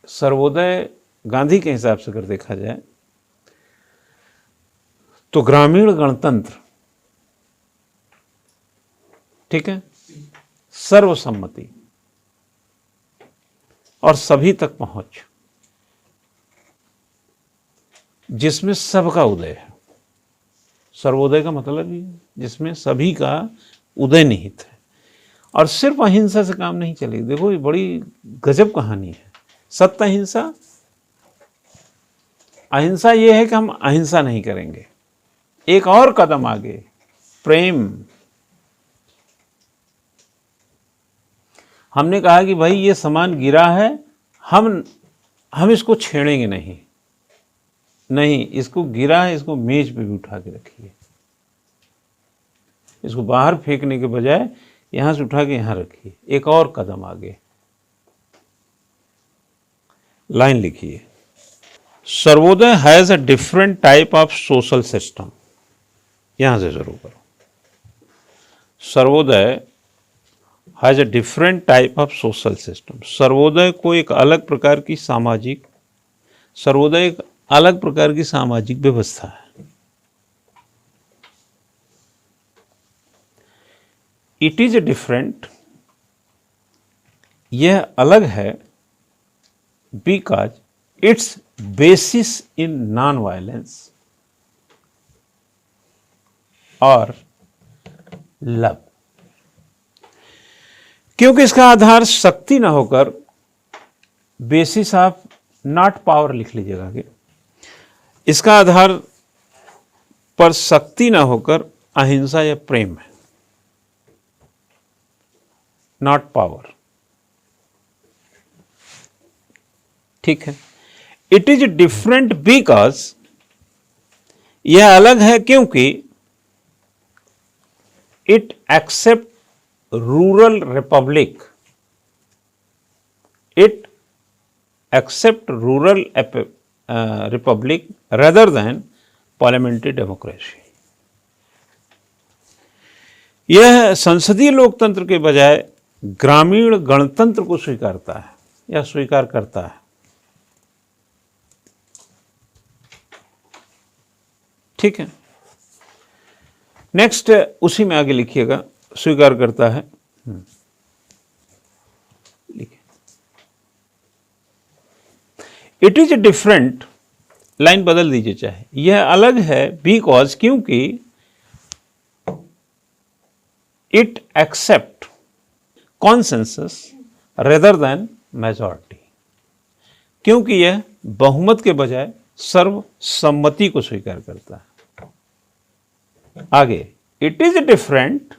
सर्वोदय गांधी के हिसाब से अगर देखा जाए तो ग्रामीण गणतंत्र, ठीक है, सर्वसम्मति और सभी तक पहुंच, जिसमें सबका उदय है। सर्वोदय का मतलब ही जिसमें सभी का उदय निहित है। और सिर्फ अहिंसा से काम नहीं चलेगी। देखो ये बड़ी गजब कहानी है। सत्य अहिंसा, अहिंसा ये है कि हम अहिंसा नहीं करेंगे। एक और कदम आगे, प्रेम। हमने कहा कि भाई ये सामान गिरा है, हम इसको छेड़ेंगे नहीं, इसको गिरा है, इसको मेज पे भी उठा के रखिए। इसको बाहर फेंकने के बजाय यहां से उठा के यहां रखिए। एक और कदम आगे, लाइन लिखिए, Sarvodaya has a different type of social system. यहां से शुरू करो। Sarvodaya has a different type of social system. Sarvodaya को एक अलग प्रकार की सामाजिक, सर्वोदय एक अलग प्रकार की सामाजिक व्यवस्था है। इट इज ए डिफरेंट, यह अलग है, because it's basis in non violence और लव। क्योंकि इसका आधार शक्ति ना होकर, बेसिस ऑफ नॉट पावर लिख लीजिएगा कि इसका आधार पर शक्ति ना होकर अहिंसा या प्रेम है, नॉट पावर। ठीक है। इट इज डिफरेंट बिकॉज, यह अलग है क्योंकि it accept rural republic, it accept rural republic rather than parliamentary democracy. यह संसदीय लोकतंत्र के बजाय ग्रामीण गणतंत्र को स्वीकारता है या स्वीकार करता है। ठीक है। नेक्स्ट उसी में आगे लिखिएगा, स्वीकार करता है। लिखिए, इट इज डिफरेंट, लाइन बदल दीजिए चाहे, यह अलग है बिकॉज, क्योंकि it accept consensus rather than majority, क्योंकि यह बहुमत के बजाय सर्वसम्मति को स्वीकार करता है। आगे, इट इज डिफरेंट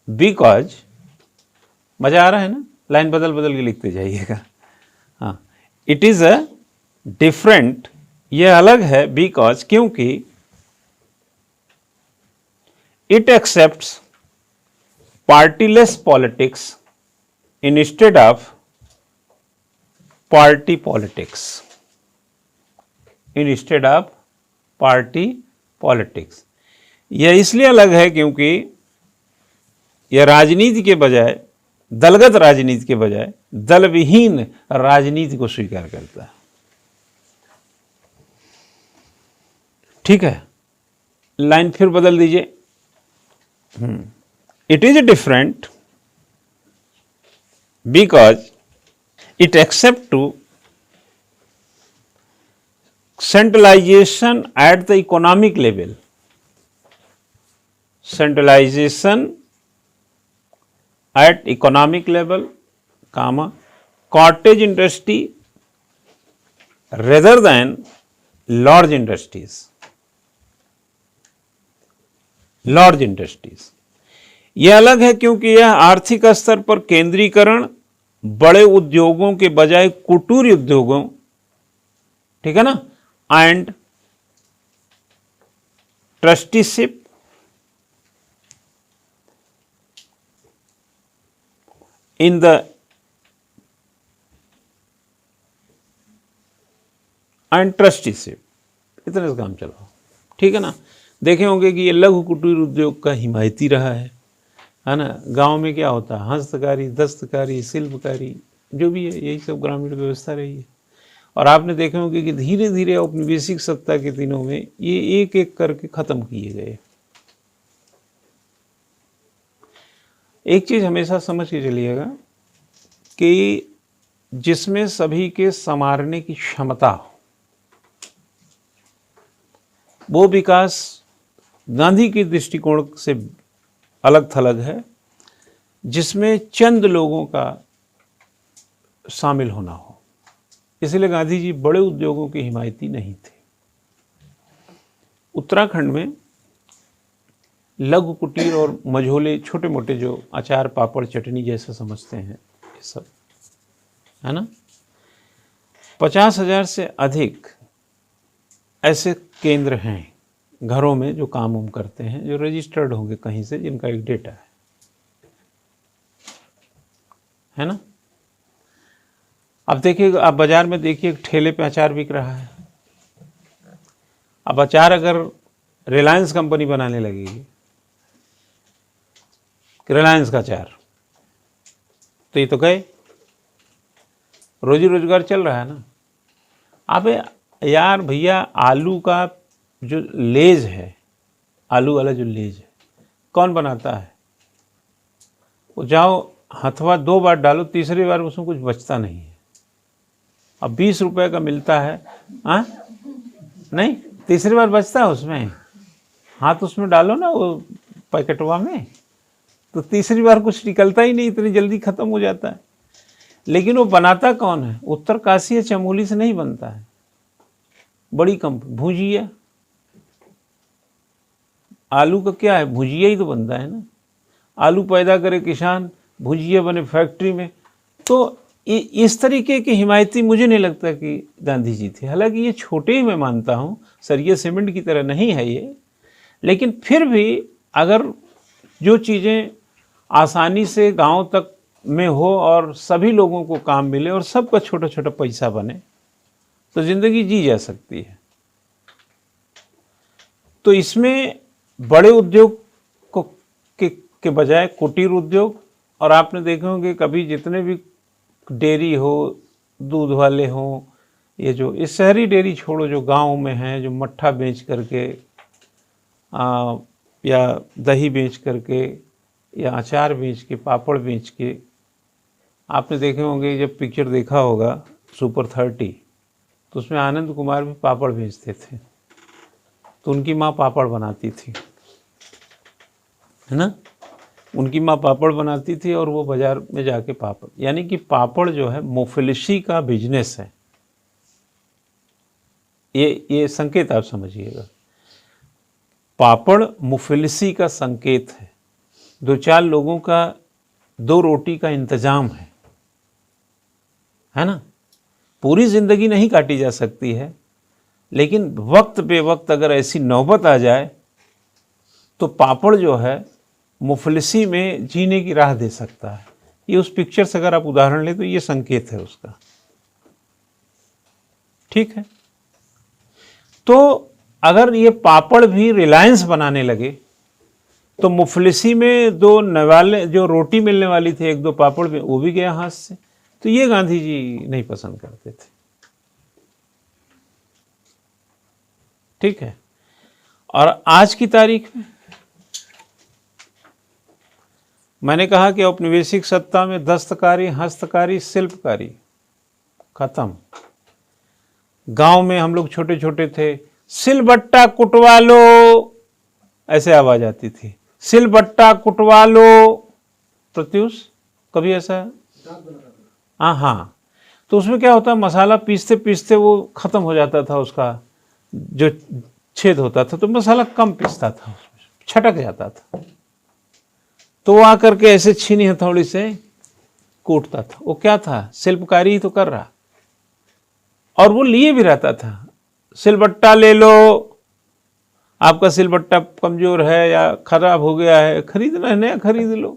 बिकॉज, मजा आ रहा है ना, लाइन बदल बदल के लिखते जाइएगा। हाँ, इट इज अ डिफरेंट, यह अलग है, बिकॉज, क्योंकि it accepts partyless politics instead of party politics, instead of party politics. यह इसलिए अलग है क्योंकि यह राजनीति के बजाय, दलगत राजनीति के बजाय दलविहीन राजनीति को स्वीकार करता है। ठीक है, लाइन फिर बदल दीजिए। It is different because it accept to centralization at the economic level, centralization at economic level, comma, cottage industry rather than large industries, large industries। यह अलग है क्योंकि यह आर्थिक स्तर पर केंद्रीकरण, बड़े उद्योगों के बजाय कुटीर उद्योगों, ठीक है ना, and trusteeship in the end trusteeship, इतने से काम चलाओ। ठीक है ना। देखे होंगे कि ये लघु कुटीर उद्योग का हिमायती रहा है ना। गांव में क्या होता है, हस्तकारी, दस्तकारी, शिल्पकारी, जो भी है, यही सब ग्रामीण व्यवस्था रही है। और आपने देखे होंगे कि धीरे धीरे औपनिवेशिक सत्ता के दिनों में ये एक एक करके खत्म किए गए। एक चीज हमेशा समझ के चलिएगा कि जिसमें सभी के संवारने की क्षमता हो, वो विकास गांधी के दृष्टिकोण से अलग थलग है, जिसमें चंद लोगों का शामिल होना हो। इसलिए गांधी जी बड़े उद्योगों के हिमायती नहीं थे। उत्तराखंड में लघु कुटीर और मझोले छोटे मोटे जो अचार पापड़ चटनी जैसा समझते हैं ये सब, है ना, 50,000 से अधिक ऐसे केंद्र हैं घरों में जो काम उम करते हैं, जो रजिस्टर्ड होंगे कहीं से, जिनका एक डेटा है ना। अब देखिए, आप बाजार में देखिए ठेले पे अचार बिक रहा है। अब अचार अगर रिलायंस कंपनी बनाने लगेगी, रिलायंस का अचार, तो ये तो गए, रोजी रोजगार चल रहा है ना। अब यार भैया, आलू का जो लेज है, आलू वाला जो लेज है, कौन बनाता है? वो जाओ हथवा 2 बार डालो, तीसरी बार उसमें कुछ बचता नहीं है। अब 20 रुपए का मिलता है, हाँ नहीं, तीसरी बार बचता है उसमें, हाथ उसमें डालो ना वो पैकेटवा में, तो तीसरी बार कुछ निकलता ही नहीं, इतनी जल्दी खत्म हो जाता है। लेकिन वो बनाता कौन है? उत्तरकाशी या चमोली से नहीं बनता है, बड़ी कंपनी। भुजिया, आलू का क्या है? भुजिया ही तो बनता है ना। आलू पैदा करे किसान, भुजिया बने फैक्ट्री में। तो इस तरीके के हिमायती मुझे नहीं लगता कि गांधी जी थे। हालांकि ये छोटे ही मैं मानता हूँ, सरिया सीमेंट की तरह नहीं है ये, लेकिन फिर भी अगर जो चीज़ें आसानी से गांव तक में हो और सभी लोगों को काम मिले और सबका छोटा छोटा पैसा बने, तो ज़िंदगी जी जा सकती है। तो इसमें बड़े उद्योग को के बजाय कुटीर उद्योग, और आपने देखे होंगे कभी जितने भी डेयरी हो, दूध वाले हों, ये जो इस शहरी डेयरी छोड़ो, जो गांव में हैं, जो मट्ठा बेच करके या दही बेच करके या अचार बेच के, पापड़ बेच के, आपने देखे होंगे, जब पिक्चर देखा होगा सुपर 30, तो उसमें आनंद कुमार भी पापड़ बेचते थे, तो उनकी माँ पापड़ बनाती थी, है ना, उनकी माँ पापड़ बनाती थी और वो बाजार में जाके पापड़, यानी कि पापड़ जो है मुफलिसी का बिजनेस है। ये संकेत आप समझिएगा, पापड़ मुफलिसी का संकेत है। 2-4 लोगों का 2 रोटी का इंतजाम है ना। पूरी जिंदगी नहीं काटी जा सकती है, लेकिन वक्त पे वक्त अगर ऐसी नौबत आ जाए तो पापड़ जो है मुफलिसी में जीने की राह दे सकता है। ये उस पिक्चर से अगर आप उदाहरण लें तो ये संकेत है उसका, ठीक है। तो अगर ये पापड़ भी रिलायंस बनाने लगे तो मुफलिसी में 2 नवाले जो रोटी मिलने वाली थी, 1-2 पापड़ में, वो भी गया हाथ से। तो ये गांधी जी नहीं पसंद करते थे, ठीक है। और आज की तारीख में मैंने कहा कि औपनिवेशिक सत्ता में दस्तकारी, हस्तकारी, शिल्पकारी खत्म। गांव में हम लोग छोटे छोटे थे, सिलबट्टा कुटवा लो, ऐसे आवाज आती थी, सिलबट्टा कुटवा लो। प्रत्युष कभी ऐसा? हाँ, तो उसमें क्या होता, मसाला पीसते पीसते वो खत्म हो जाता था, उसका जो छेद होता था, तो मसाला कम पीसता था, उसमें छटक जाता था, तो वो आकर के ऐसे छीनी हथौड़ी से कूटता था। वो क्या था? शिल्पकारी ही तो कर रहा, और वो लिए भी रहता था, सिलबट्टा ले लो, आपका सिलबट्टा कमजोर है या खराब हो गया है, खरीदना है नया खरीद लो।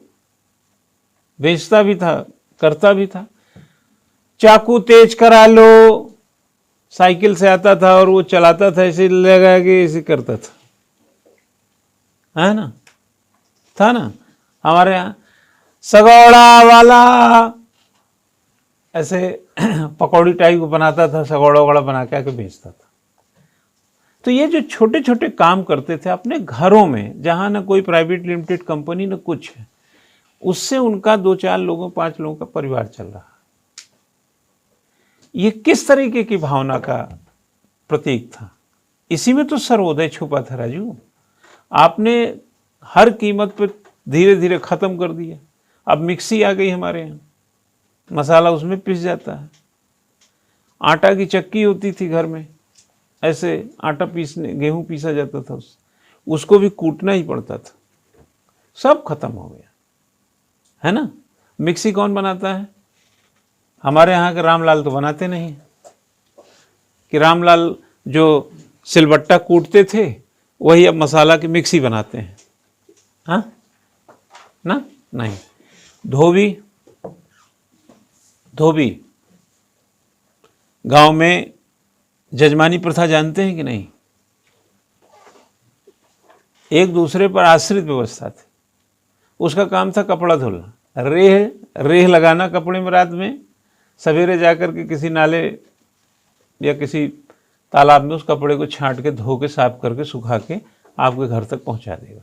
बेचता भी था, करता भी था। चाकू तेज करा लो, साइकिल से आता था और वो चलाता था, ऐसे लगा के ऐसे करता था, है ना, था ना हमारे यहाँ। सगौड़ा वाला, ऐसे पकौड़ी टाइप बनाता था, सगोड़ा वगड़ा बना के आके बेचता था। तो ये जो छोटे छोटे काम करते थे अपने घरों में, जहाँ ना कोई प्राइवेट लिमिटेड कंपनी न कुछ है, उससे उनका 2-4 लोगों 5 लोगों का परिवार चल रहा। ये किस तरीके की भावना का प्रतीक था? इसी में तो सर्वोदय छुपा था राजू। आपने हर कीमत पर धीरे धीरे खत्म कर दिया। अब मिक्सी आ गई हमारे यहाँ, मसाला उसमें पिस जाता है। आटा की चक्की होती थी घर में, ऐसे आटा पीसने, गेहूं पीसा जाता था, उसको भी कूटना ही पड़ता था। सब खत्म हो गया, है ना। मिक्सी कौन बनाता है? हमारे यहाँ के रामलाल तो बनाते नहीं, कि रामलाल जो सिलबट्टा कूटते थे वही अब मसाला की मिक्सी बनाते हैं। हाँ ना, नहीं। धोबी, धोबी गांव में जजमानी प्रथा जानते हैं कि नहीं? एक दूसरे पर आश्रित व्यवस्था थी। उसका काम था कपड़ा धुलना, रेह लगाना कपड़े में, रात में सवेरे जाकर के किसी नाले या किसी तालाब में उस कपड़े को छांट के धो के साफ करके सुखा के आपके घर तक पहुंचा देगा।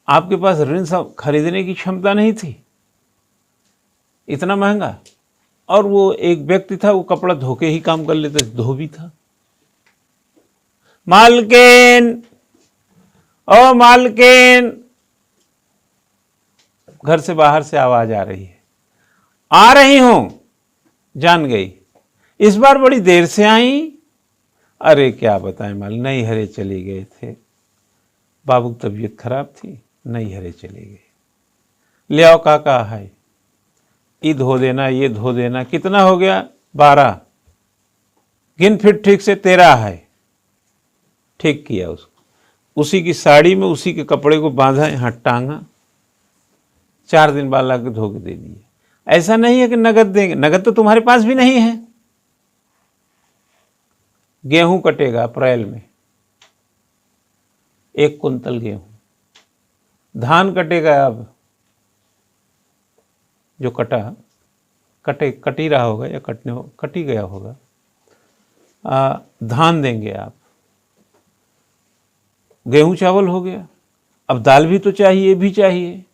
आपके पास ऋण खरीदने की क्षमता नहीं थी, इतना महंगा, और वो एक व्यक्ति था, वो कपड़ा धो के ही काम कर लेता, धोबी था। मालकिन, ओ मालकिन, घर से बाहर से आवाज आ रही है। आ रही हूं, जान गई। इस बार बड़ी देर से आई। अरे क्या बताएं माल, नहीं हरे चले गए थे, बाबू की तबीयत खराब थी, नहीं हरे चले गए। ले आओ काका है, ये धो देना, ये धो देना। कितना हो गया? 12। गिन फिर ठीक से, 13 है। ठीक किया उसको, उसी की साड़ी में उसी के कपड़े को बांधा, यहाँ टांगा, 4 दिन बाद लाके धो के दे दिए। ऐसा नहीं है कि नगद देंगे, नगद तो तुम्हारे पास भी नहीं है। गेहूं कटेगा अप्रैल में, 1 कुंतल गेहूं। धान कटेगा, अब जो कट ही रहा होगा या कट ही गया होगा, धान देंगे आप। गेहूं चावल हो गया, अब दाल भी तो चाहिए, ये भी चाहिए,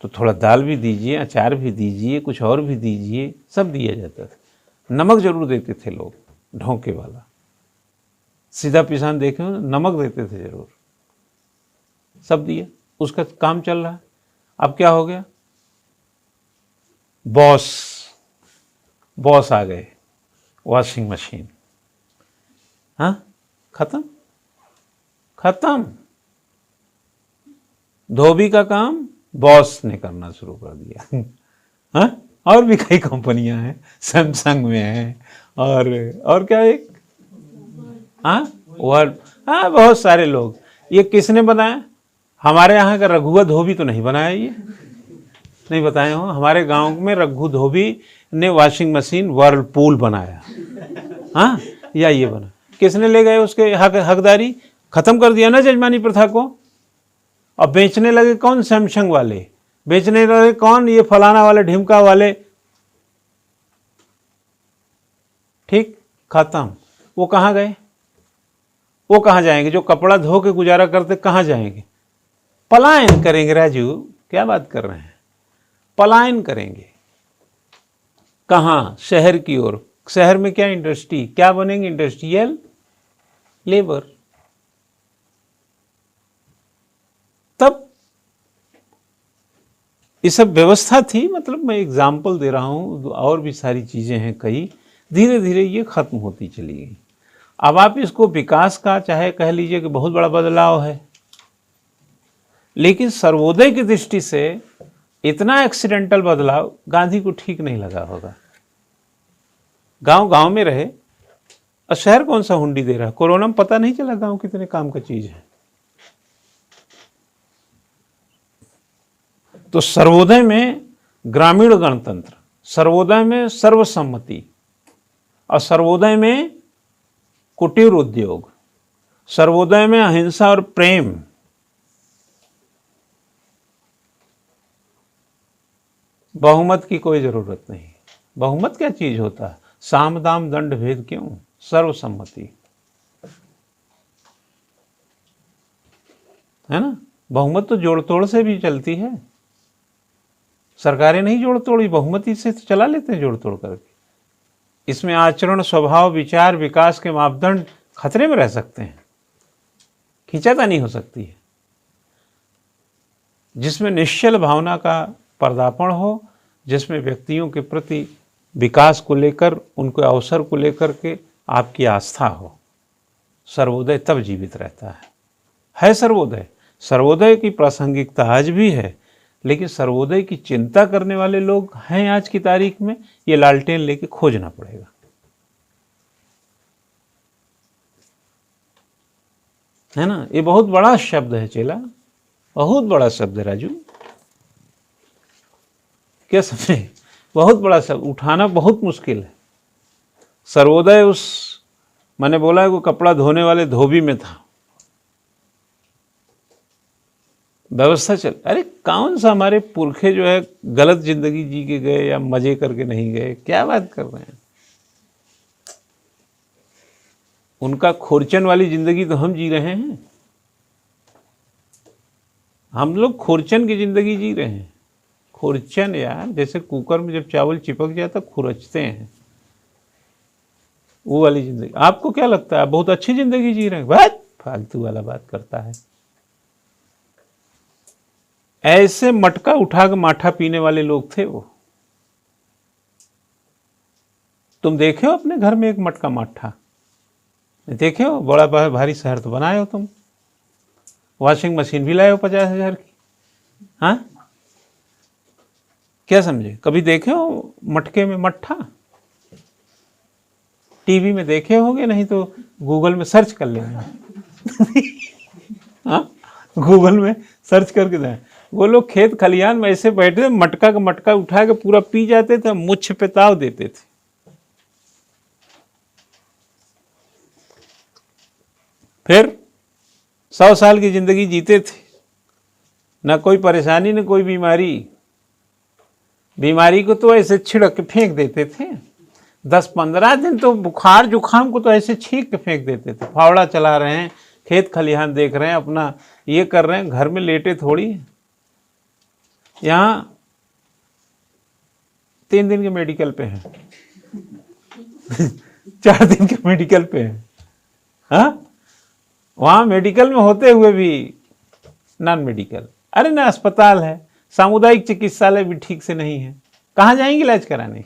तो थोड़ा दाल भी दीजिए, अचार भी दीजिए, कुछ और भी दीजिए, सब दिया जाता था। नमक जरूर देते थे लोग, ढोंके वाला, सीधा पिसान देखे हो, नमक देते थे जरूर, सब दिया, उसका काम चल रहा है। अब क्या हो गया? बॉस आ गए, वॉशिंग मशीन। हाँ, खत्म। धोबी का काम बॉस ने करना शुरू कर दिया। हाँ, और भी कई कंपनियां हैं, सैमसंग में है, और क्या एक, हाँ वर्ड, हाँ बहुत सारे लोग। ये किसने बनाया? हमारे यहाँ का रघुआ धोबी तो नहीं बनाया, ये नहीं बताए हो। हमारे गांव में रघु धोबी ने वॉशिंग मशीन वर्लपूल बनाया। हाँ, या ये बना, किसने ले गए उसके हकदारी? खत्म कर दिया ना जजमानी प्रथा को। अब बेचने लगे कौन? सैमसंग वाले। बेचने लगे कौन? ये फलाना वाले, ढिमका वाले। ठीक, खत्म। वो कहाँ गए? वो कहाँ जाएंगे? जो कपड़ा धो के गुजारा करते, कहाँ जाएंगे? पलायन करेंगे राजू, क्या बात कर रहे हैं? पलायन करेंगे कहाँ? शहर की ओर। शहर में क्या इंडस्ट्री, क्या बनेंगे? Industrial labour. तब ये सब व्यवस्था थी। मतलब मैं एग्जाम्पल दे रहा हूं, और भी सारी चीजें हैं कई। धीरे धीरे ये खत्म होती चली गई। अब आप इसको विकास का चाहे कह लीजिए कि बहुत बड़ा बदलाव है, लेकिन सर्वोदय की दृष्टि से इतना एक्सीडेंटल बदलाव गांधी को ठीक नहीं लगा होगा। गांव गांव में रहे, और शहर कौन सा हुंडी दे रहा? कोरोना में पता नहीं चला गांव कितने काम का चीज है। तो सर्वोदय में ग्रामीण गणतंत्र, सर्वोदय में सर्वसम्मति, और सर्वोदय में कुटीर उद्योग, सर्वोदय में अहिंसा और प्रेम। बहुमत की कोई जरूरत नहीं। बहुमत क्या चीज होता है? साम दाम दंड भेद क्यों, सर्वसम्मति, है ना। बहुमत तो जोड़ तोड़ से भी चलती है, सरकारें नहीं जोड़ तोड़ी, बहुमती से तो चला लेते हैं जोड़ तोड़ करके। इसमें आचरण, स्वभाव, विचार, विकास के मापदंड खतरे में रह सकते हैं, खींचातानी हो सकती है। जिसमें निश्चल भावना का पर्दापण हो, जिसमें व्यक्तियों के प्रति विकास को लेकर, उनके अवसर को लेकर के आपकी आस्था हो, सर्वोदय तब जीवित रहता है सर्वोदय। सर्वोदय की प्रासंगिकता आज भी है, लेकिन सर्वोदय की चिंता करने वाले लोग हैं आज की तारीख में, ये लालटेन लेके खोजना पड़ेगा। है ना, ये बहुत बड़ा शब्द है चेला, बहुत बड़ा शब्द है राजू, क्या समझे, बहुत बड़ा शब्द, उठाना बहुत मुश्किल है। सर्वोदय उस, मैंने बोला है वो कपड़ा धोने वाले धोबी में था, व्यवस्था चल, अरे कौन सा हमारे पुरखे जो है गलत जिंदगी जी के गए या मजे करके नहीं गए, क्या बात कर रहे हैं। उनका खुरचन वाली जिंदगी तो हम जी रहे हैं, हम लोग खुरचन की जिंदगी जी रहे हैं। खुरचन यार, जैसे कुकर में जब चावल चिपक जाता खुरचते हैं, वो वाली जिंदगी। आपको क्या लगता है आप बहुत अच्छी जिंदगी जी रहे हैं? बात फालतू वाला बात करता है। ऐसे मटका उठा के माठा पीने वाले लोग थे वो। तुम देखे हो अपने घर में एक मटका माठा? देखे हो? बड़ा भारी शहर तो बनाए हो तुम, वॉशिंग मशीन भी लाए हो 50,000 की। हाँ, क्या समझे? कभी देखे हो मटके में मट्ठा? टीवी में देखे होगे, नहीं तो गूगल में सर्च कर लेना। हाँ, गूगल में सर्च करके दें। वो लोग खेत खलियान में ऐसे बैठे, मटका का मटका उठा के पूरा पी जाते थे, मुझ पे ताव देते थे। फिर 100 साल की जिंदगी जीते थे, ना कोई परेशानी न कोई बीमारी। बीमारी को तो ऐसे छिड़क के फेंक देते थे, 10-15 दिन तो बुखार जुखाम को तो ऐसे छींक के फेंक देते थे। फावड़ा चला रहे हैं, खेत खलिहान देख रहे हैं, अपना ये कर रहे हैं, घर में लेटे थोड़ी। यहाँ 3 दिन के मेडिकल पे हैं। 4 दिन के मेडिकल पे हैं। हाँ, वहां मेडिकल में होते हुए भी नॉन मेडिकल। अरे ना अस्पताल है, सामुदायिक चिकित्सालय भी ठीक से नहीं है, कहाँ जाएंगे इलाज कराने?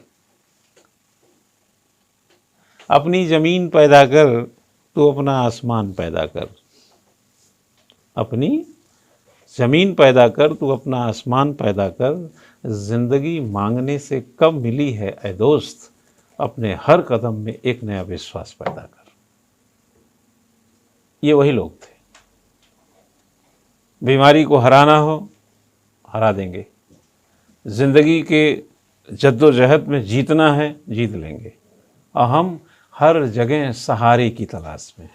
अपनी जमीन पैदा कर तो अपना आसमान पैदा कर, अपनी जमीन पैदा कर तू अपना आसमान पैदा कर। जिंदगी मांगने से कब मिली है ऐ दोस्त, अपने हर कदम में एक नया विश्वास पैदा कर। ये वही लोग थे। बीमारी को हराना हो, हरा देंगे। जिंदगी के जद्दोजहद में जीतना है, जीत लेंगे। और हम हर जगह सहारे की तलाश में,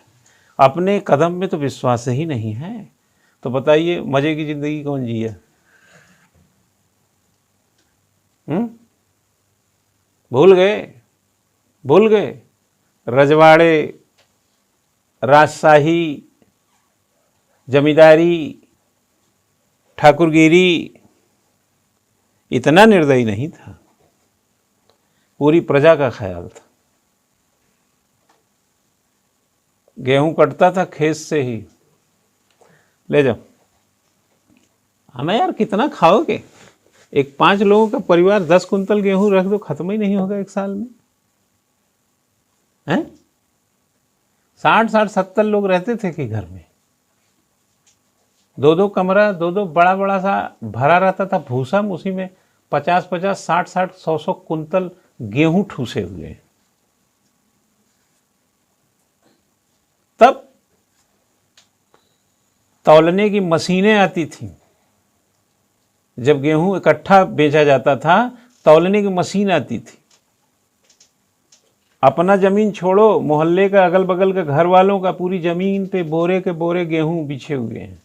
अपने कदम में तो विश्वास ही नहीं है। तो बताइए मजे की जिंदगी कौन जिए? भूल गए, भूल गए। रजवाड़े, राजशाही, जमींदारी, ठाकुरगिरी इतना निर्दयी नहीं था, पूरी प्रजा का ख्याल था। गेहूं कटता था खेत से ही, ले जाओ। हमें यार कितना खाओगे? एक 5 लोगों का परिवार 10 कुंतल गेहूं रख दो, खत्म ही नहीं होगा एक साल में। हैं? 60-70 लोग रहते थे कि घर में, 2-2 कमरा, 2-2 बड़ा बड़ा सा भरा रहता था भूसा, उसी में 50-50, 60-60, 100-100 कुंतल गेहूं ठूसे हुए। तब तौलने की मशीनें आती थीं। जब गेहूं इकट्ठा बेचा जाता था, तौलने की मशीन आती थी। अपना जमीन छोड़ो, मोहल्ले का, अगल बगल के घर वालों का, पूरी जमीन पे बोरे के बोरे गेहूं बिछे हुए हैं।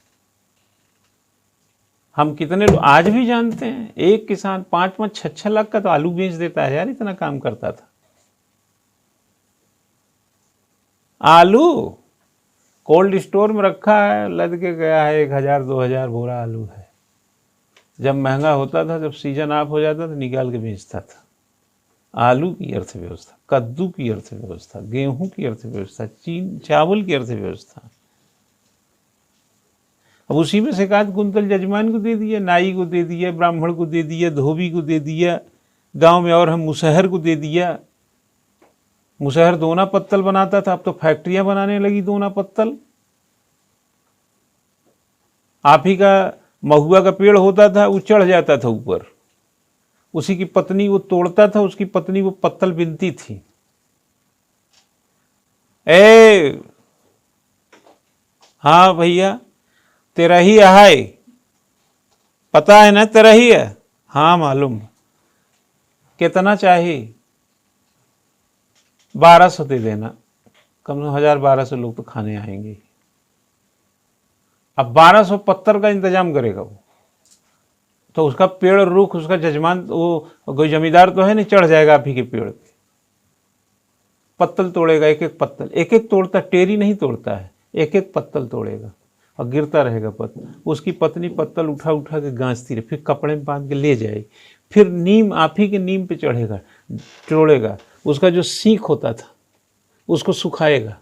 हम कितने लोग आज भी जानते हैं, एक किसान 5-5, 6-6 लाख का तो आलू बेच देता है यार, इतना काम करता था। आलू कोल्ड स्टोर में रखा है, लद के गया है, 1000-2000 बोरा आलू है। जब महंगा होता था, जब सीजन ऑफ हो जाता था, निकाल के बेचता था। आलू की अर्थव्यवस्था, कद्दू की अर्थव्यवस्था, गेहूं की अर्थव्यवस्था, चावल की अर्थव्यवस्था। अब उसी में से एकाध कुंतल जजमान को दे दिया, नाई को दे दिया, ब्राह्मण को दे दिया, धोबी को दे दिया, गांव में और हम मुसहर को दे दिया। मुसहर दोना पत्तल बनाता था, अब तो फैक्ट्रियां बनाने लगी दोना पत्तल। आप ही का महुआ का पेड़ होता था, वो चढ़ जाता था ऊपर, उसी की पत्नी वो तोड़ता था, उसकी पत्नी वो पत्तल बिनती थी। हाँ भैया, तेरा ही है, पता है ना तेरा ही है? हाँ मालूम। कितना चाहिए? 1200 दे देना, कम से कम 1000-1200 लोग तो खाने आएंगे। अब 1200 पत्थर का इंतजाम करेगा वो, तो उसका पेड़ रुख, उसका जजमान, वो कोई जमींदार तो है नहीं, चढ़ जाएगा आप ही के पेड़ पे, पत्तल तोड़ेगा, एक एक पत्तल, एक एक तोड़ता, टेरी नहीं तोड़ता है, एक एक पत्तल तोड़ेगा और गिरता रहेगा पत्तल। उसकी पत्नी पत्तल उठा उठा के गांचती रहे, फिर कपड़े में बांध के ले जाएगी, फिर नीम, आप ही के नीम पे चढ़ेगा, तोड़ेगा, उसका जो सीख होता था उसको सुखाएगा,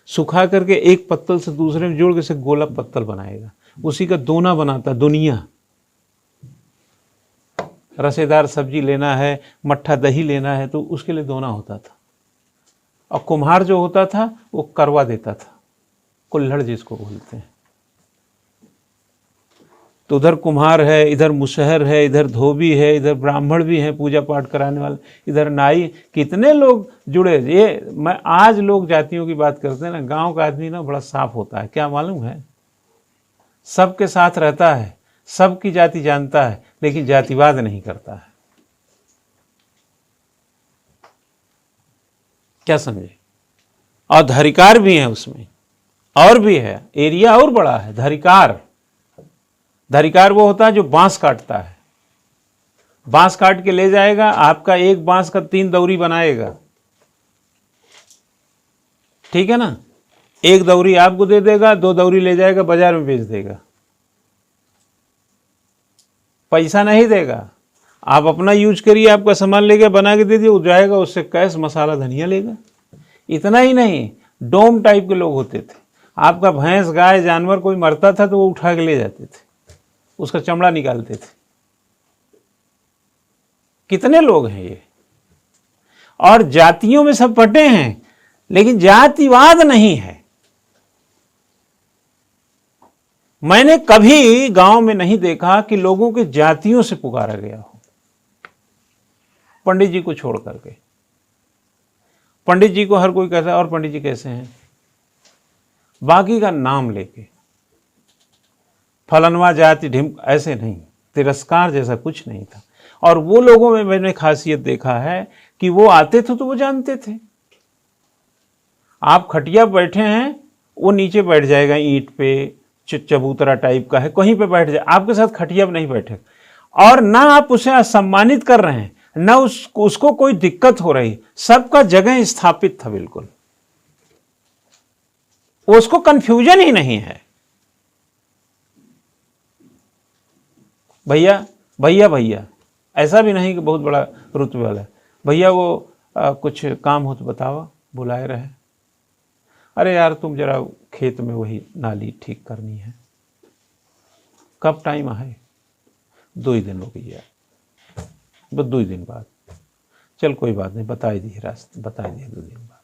सुखा करके एक पत्तल से दूसरे में जोड़ के से गोला पत्तल बनाएगा, उसी का दोना बनाता। दुनिया रसेदार सब्जी लेना है, मट्ठा दही लेना है, तो उसके लिए दोना होता था। और कुम्हार जो होता था वो करवा देता था, कुल्हड़ जिसको बोलते हैं। तो उधर कुम्हार है, इधर मुसहर है, इधर धोबी है, इधर ब्राह्मण भी हैं पूजा पाठ कराने वाले, इधर नाई, कितने लोग जुड़े। ये मैं आज लोग जातियों की बात करते हैं ना, गांव का आदमी ना बड़ा साफ होता है, क्या मालूम है, सबके साथ रहता है, सबकी जाति जानता है, लेकिन जातिवाद नहीं करता है। क्या समझे? और धरिकार भी है उसमें, और भी है, एरिया और बड़ा है। धरिकार, धरिकार वो होता है जो बांस काटता है, बांस काट के ले जाएगा, आपका एक बांस का 3 दौरी बनाएगा, ठीक है ना, एक दौरी आपको दे देगा, 2 दौरी ले जाएगा, बाजार में बेच देगा, पैसा नहीं देगा, आप अपना यूज करिए, आपका सामान लेके बना के दे दिए, वो जाएगा, उससे कैश मसाला धनिया लेगा। इतना ही नहीं, डोम टाइप के लोग होते थे, आपका भैंस गाय जानवर कोई मरता था तो वो उठा के ले जाते थे, उसका चमड़ा निकालते थे। कितने लोग हैं ये, और जातियों में सब बटे हैं, लेकिन जातिवाद नहीं है। मैंने कभी गांव में नहीं देखा कि लोगों के जातियों से पुकारा गया हो, पंडित जी को छोड़ करके। पंडित जी को हर कोई कहता है, और पंडित जी कैसे हैं, बाकी का नाम लेके, फलनवा जाति ढिम, ऐसे नहीं, तिरस्कार जैसा कुछ नहीं था। और वो लोगों में मैंने खासियत देखा है कि वो आते थे तो वो जानते थे, आप खटिया बैठे हैं, वो नीचे बैठ जाएगा, ईंट पे, चबूतरा टाइप का है, कहीं पे बैठ जाए, आपके साथ खटिया पे नहीं बैठे, और ना आप उसे असम्मानित कर रहे हैं, ना उसको कोई दिक्कत हो रही, सबका जगह स्थापित था बिल्कुल, उसको कंफ्यूजन ही नहीं है। भैया भैया भैया, ऐसा भी नहीं कि बहुत बड़ा रुतबे वाला है, भैया वो कुछ काम हो तो बताओ, बुलाए रहे, अरे यार तुम जरा खेत में वही नाली ठीक करनी है, कब टाइम है? 2 ही दिन हो गई यार, बस 2 ही दिन बाद, चल कोई बात नहीं, बता ही दिए रास्ते, बता ही दिए 2 दिन बाद,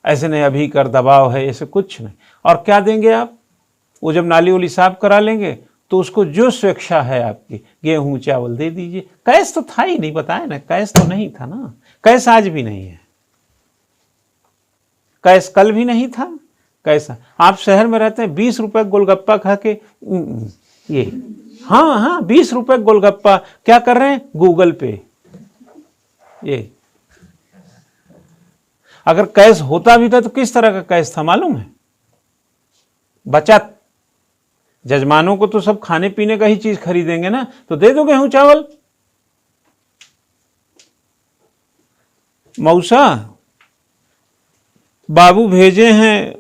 ऐसे नहीं अभी कर, दबाव है, ऐसे कुछ नहीं। और क्या देंगे आप, वो जब नाली वाली साफ करा लेंगे तो उसको जो स्वेच्छा है आपकी, गेहूं चावल दे दीजिए। कैश तो था ही नहीं, बताए ना, कैश तो नहीं था ना, कैश आज भी नहीं है, कैश कल भी नहीं था। कैसा आप शहर में रहते हैं, 20 रुपए गोलगप्पा खा के ये, हाँ 20 रुपए गोलगप्पा, क्या कर रहे हैं, गूगल पे। ये अगर कैश होता भी था तो किस तरह का कैश था मालूम है, बचत, जजमानों को तो सब खाने पीने का ही चीज खरीदेंगे ना, तो दे दो गेहूं चावल। मौसा बाबू भेजे हैं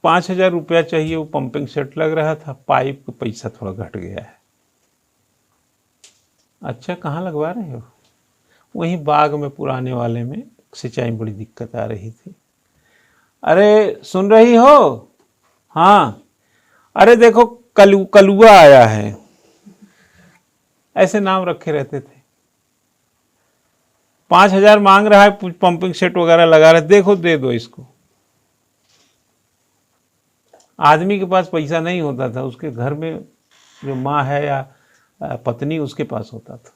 5,000 रुपया चाहिए, वो पंपिंग सेट लग रहा था, पाइप का पैसा थोड़ा घट गया है। अच्छा कहाँ लगवा रहे हो? वहीं बाग में पुराने वाले में, सिंचाई में बड़ी दिक्कत आ रही थी। अरे सुन रही हो? हाँ, अरे देखो कलुआ आया है, ऐसे नाम रखे रहते थे। 5,000 मांग रहा है, पंपिंग सेट वगैरह लगा रहे, देखो दे दो इसको। आदमी के पास पैसा नहीं होता था, उसके घर में जो माँ है या पत्नी उसके पास होता था,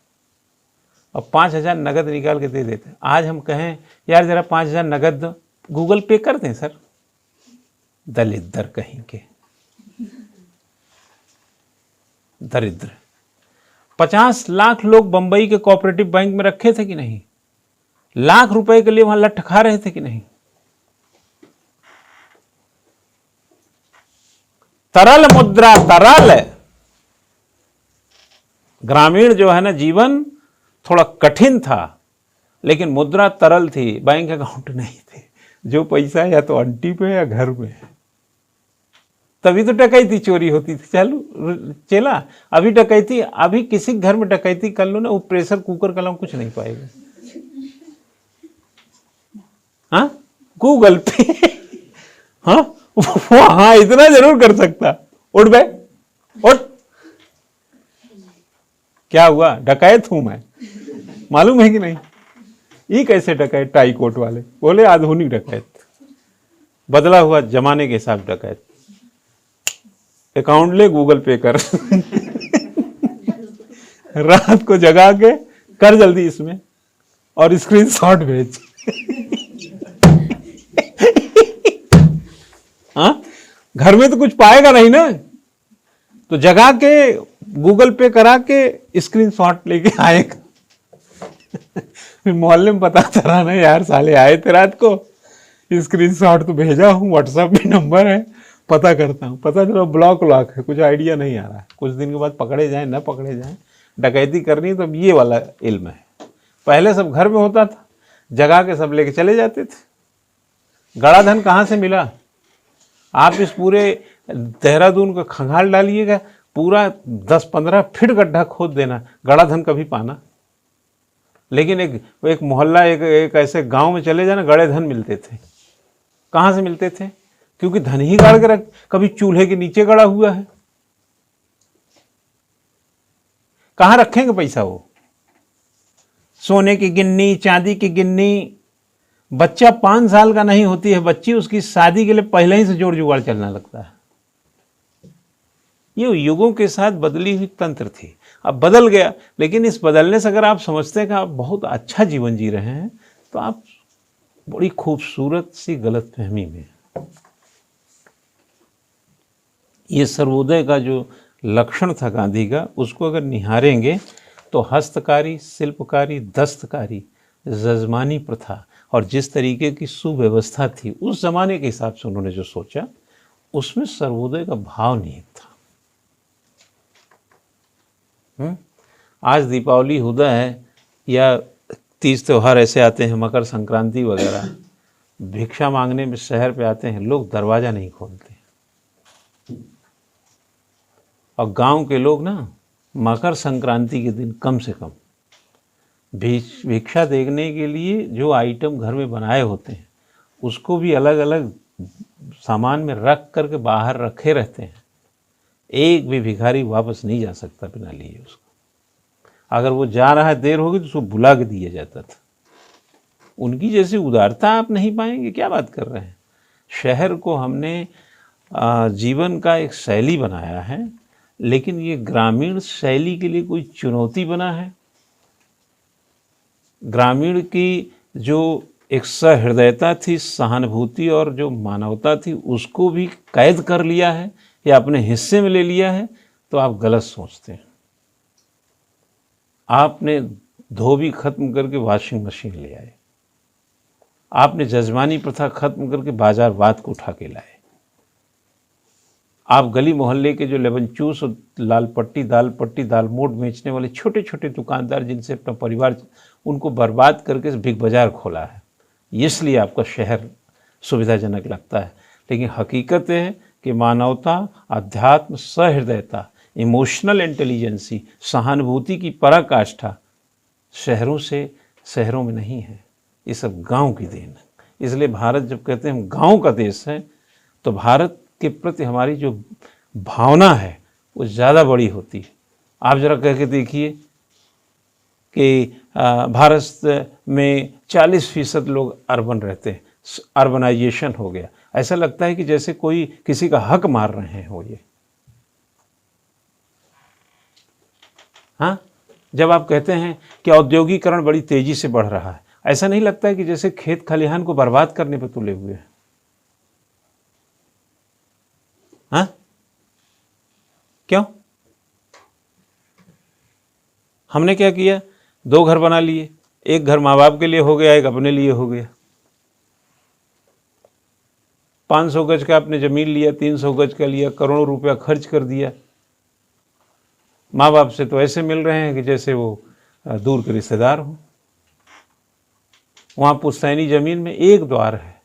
और 5,000 नगद निकाल के दे देते। आज हम कहें यार जरा 5,000 नगद दो, गूगल पे कर दें सर, दलिद्र कहीं के, दरिद्र। 50 लाख लोग बंबई के कोऑपरेटिव बैंक में रखे थे कि नहीं? लाख रुपए के लिए वहां लठ खा रहे थे कि नहीं? तरल मुद्रा, तरल। ग्रामीण जो है ना जीवन थोड़ा कठिन था, लेकिन मुद्रा तरल थी, बैंक अकाउंट नहीं थे। जो पैसा या तो अंटी पे या घर में, तभी तो डकैती चोरी होती थी। चलो चला, अभी डकैती, अभी किसी घर में डकैती कर लो ना, वो प्रेशर कुकर का नाम कुछ नहीं पाएगा। हाँ गूगल पे हाँ वो हाँ इतना जरूर कर सकता। उठ बे उठ, क्या हुआ? डकैत हूं मैं, मालूम है कि नहीं? ये कैसे डकैत? टाई कोट वाले बोले आधुनिक डकैत, बदला हुआ जमाने के हिसाब डकैत। अकाउंट ले, गूगल पे कर रात को जगा के कर जल्दी इसमें, और स्क्रीनशॉट भेज हाँ, घर में तो कुछ पाएगा नहीं ना, तो जगा के गूगल पे करा के स्क्रीनशॉट लेके आएगा। फिर मोहल्ले में पता चला ना, यार साले आए थे रात को, स्क्रीनशॉट तो भेजा हूँ, व्हाट्सएप में नंबर है, पता करता हूँ। पता चला ब्लॉक है, कुछ आइडिया नहीं आ रहा है। कुछ दिन के बाद पकड़े जाए ना पकड़े जाए, डकैती करनी है तो ये वाला इल्म है। पहले सब घर में होता था, जगा के सब लेके चले जाते थे। गड़ा धन कहाँ से मिला? आप इस पूरे देहरादून का खंगाल डालिएगा, पूरा 10-15 फीट गड्ढा खोद देना, गड़ा धन कभी पाना। लेकिन एक मोहल्ला, एक ऐसे गांव में चले जाना, गड़े धन मिलते थे। कहाँ से मिलते थे? क्योंकि धन ही गाड़ के रख, कभी चूल्हे के नीचे गड़ा हुआ है। कहाँ रखेंगे पैसा? वो सोने की गिन्नी, चांदी की गिन्नी। बच्चा 5 साल का नहीं होती है बच्ची, उसकी शादी के लिए पहले ही से जोड़ जुगाड़ चलना लगता है। ये युगों के साथ बदली हुई तंत्र थी, अब बदल गया। लेकिन इस बदलने से अगर आप समझते हैं कि आप बहुत अच्छा जीवन जी रहे हैं, तो आप बड़ी खूबसूरत सी गलतफहमी में। ये सर्वोदय का जो लक्षण था गांधी का, उसको अगर निहारेंगे तो हस्तकारी, शिल्पकारी, दस्तकारी, जजमानी प्रथा और जिस तरीके की सुव्यवस्था थी उस जमाने के हिसाब से उन्होंने जो सोचा, उसमें सर्वोदय का भाव निहित था। आज दीपावली हुदा है या 30 त्यौहार ऐसे आते हैं, मकर संक्रांति वगैरह, भिक्षा मांगने में शहर पे आते हैं लोग, दरवाजा नहीं खोलते। और गांव के लोग ना मकर संक्रांति के दिन कम से कम भिक्षा देने के लिए जो आइटम घर में बनाए होते हैं उसको भी अलग अलग सामान में रख करके बाहर रखे रहते हैं। एक भी भिखारी वापस नहीं जा सकता बिना लिए उसको। अगर वो जा रहा है, देर होगी तो उसको बुला के दिया जाता था। उनकी जैसी उदारता आप नहीं पाएंगे। क्या बात कर रहे हैं? शहर को हमने जीवन का एक शैली बनाया है, लेकिन ये ग्रामीण शैली के लिए कोई चुनौती बना है। ग्रामीण की जो एक सहृदयता थी, सहानुभूति और जो मानवता थी, उसको भी कैद कर लिया है या अपने हिस्से में ले लिया है, तो आप गलत सोचते हैं। आपने धोबी खत्म करके वॉशिंग मशीन ले आए, आपने जजमानी प्रथा खत्म करके बाजारवाद को उठा के लाए। आप गली मोहल्ले के जो लेमन चूस और लाल पट्टी दाल मोट बेचने वाले छोटे छोटे दुकानदार जिनसे अपना परिवार, उनको बर्बाद करके बिग बाज़ार खोला है, इसलिए आपका शहर सुविधाजनक लगता है। लेकिन हकीकत है कि मानवता, अध्यात्म, सहृदयता, इमोशनल इंटेलिजेंसी, सहानुभूति की पराकाष्ठा शहरों में नहीं है, ये सब गांव की देन है। इसलिए भारत जब कहते हैं हम गांव का देश है, तो भारत के प्रति हमारी जो भावना है वो ज़्यादा बड़ी होती है। आप जरा कह के देखिए कि भारत में 40% लोग अर्बन रहते हैं, अर्बनाइजेशन हो गया, ऐसा लगता है कि जैसे कोई किसी का हक मार रहे हो ये। हाँ, जब आप कहते हैं कि औद्योगिकरण बड़ी तेजी से बढ़ रहा है, ऐसा नहीं लगता है कि जैसे खेत खलिहान को बर्बाद करने पर तुले हुए हैं? हाँ, क्यों? हमने क्या किया, 2 घर बना लिए, एक घर माँ बाप के लिए हो गया, एक अपने लिए हो गया। 500 गज का आपने जमीन लिया, 300 गज का लिया, करोड़ों रुपया खर्च कर दिया। माँ बाप से तो ऐसे मिल रहे हैं कि जैसे वो दूर के रिश्तेदार हों। वहाँ पुश्तैनी जमीन में एक द्वार है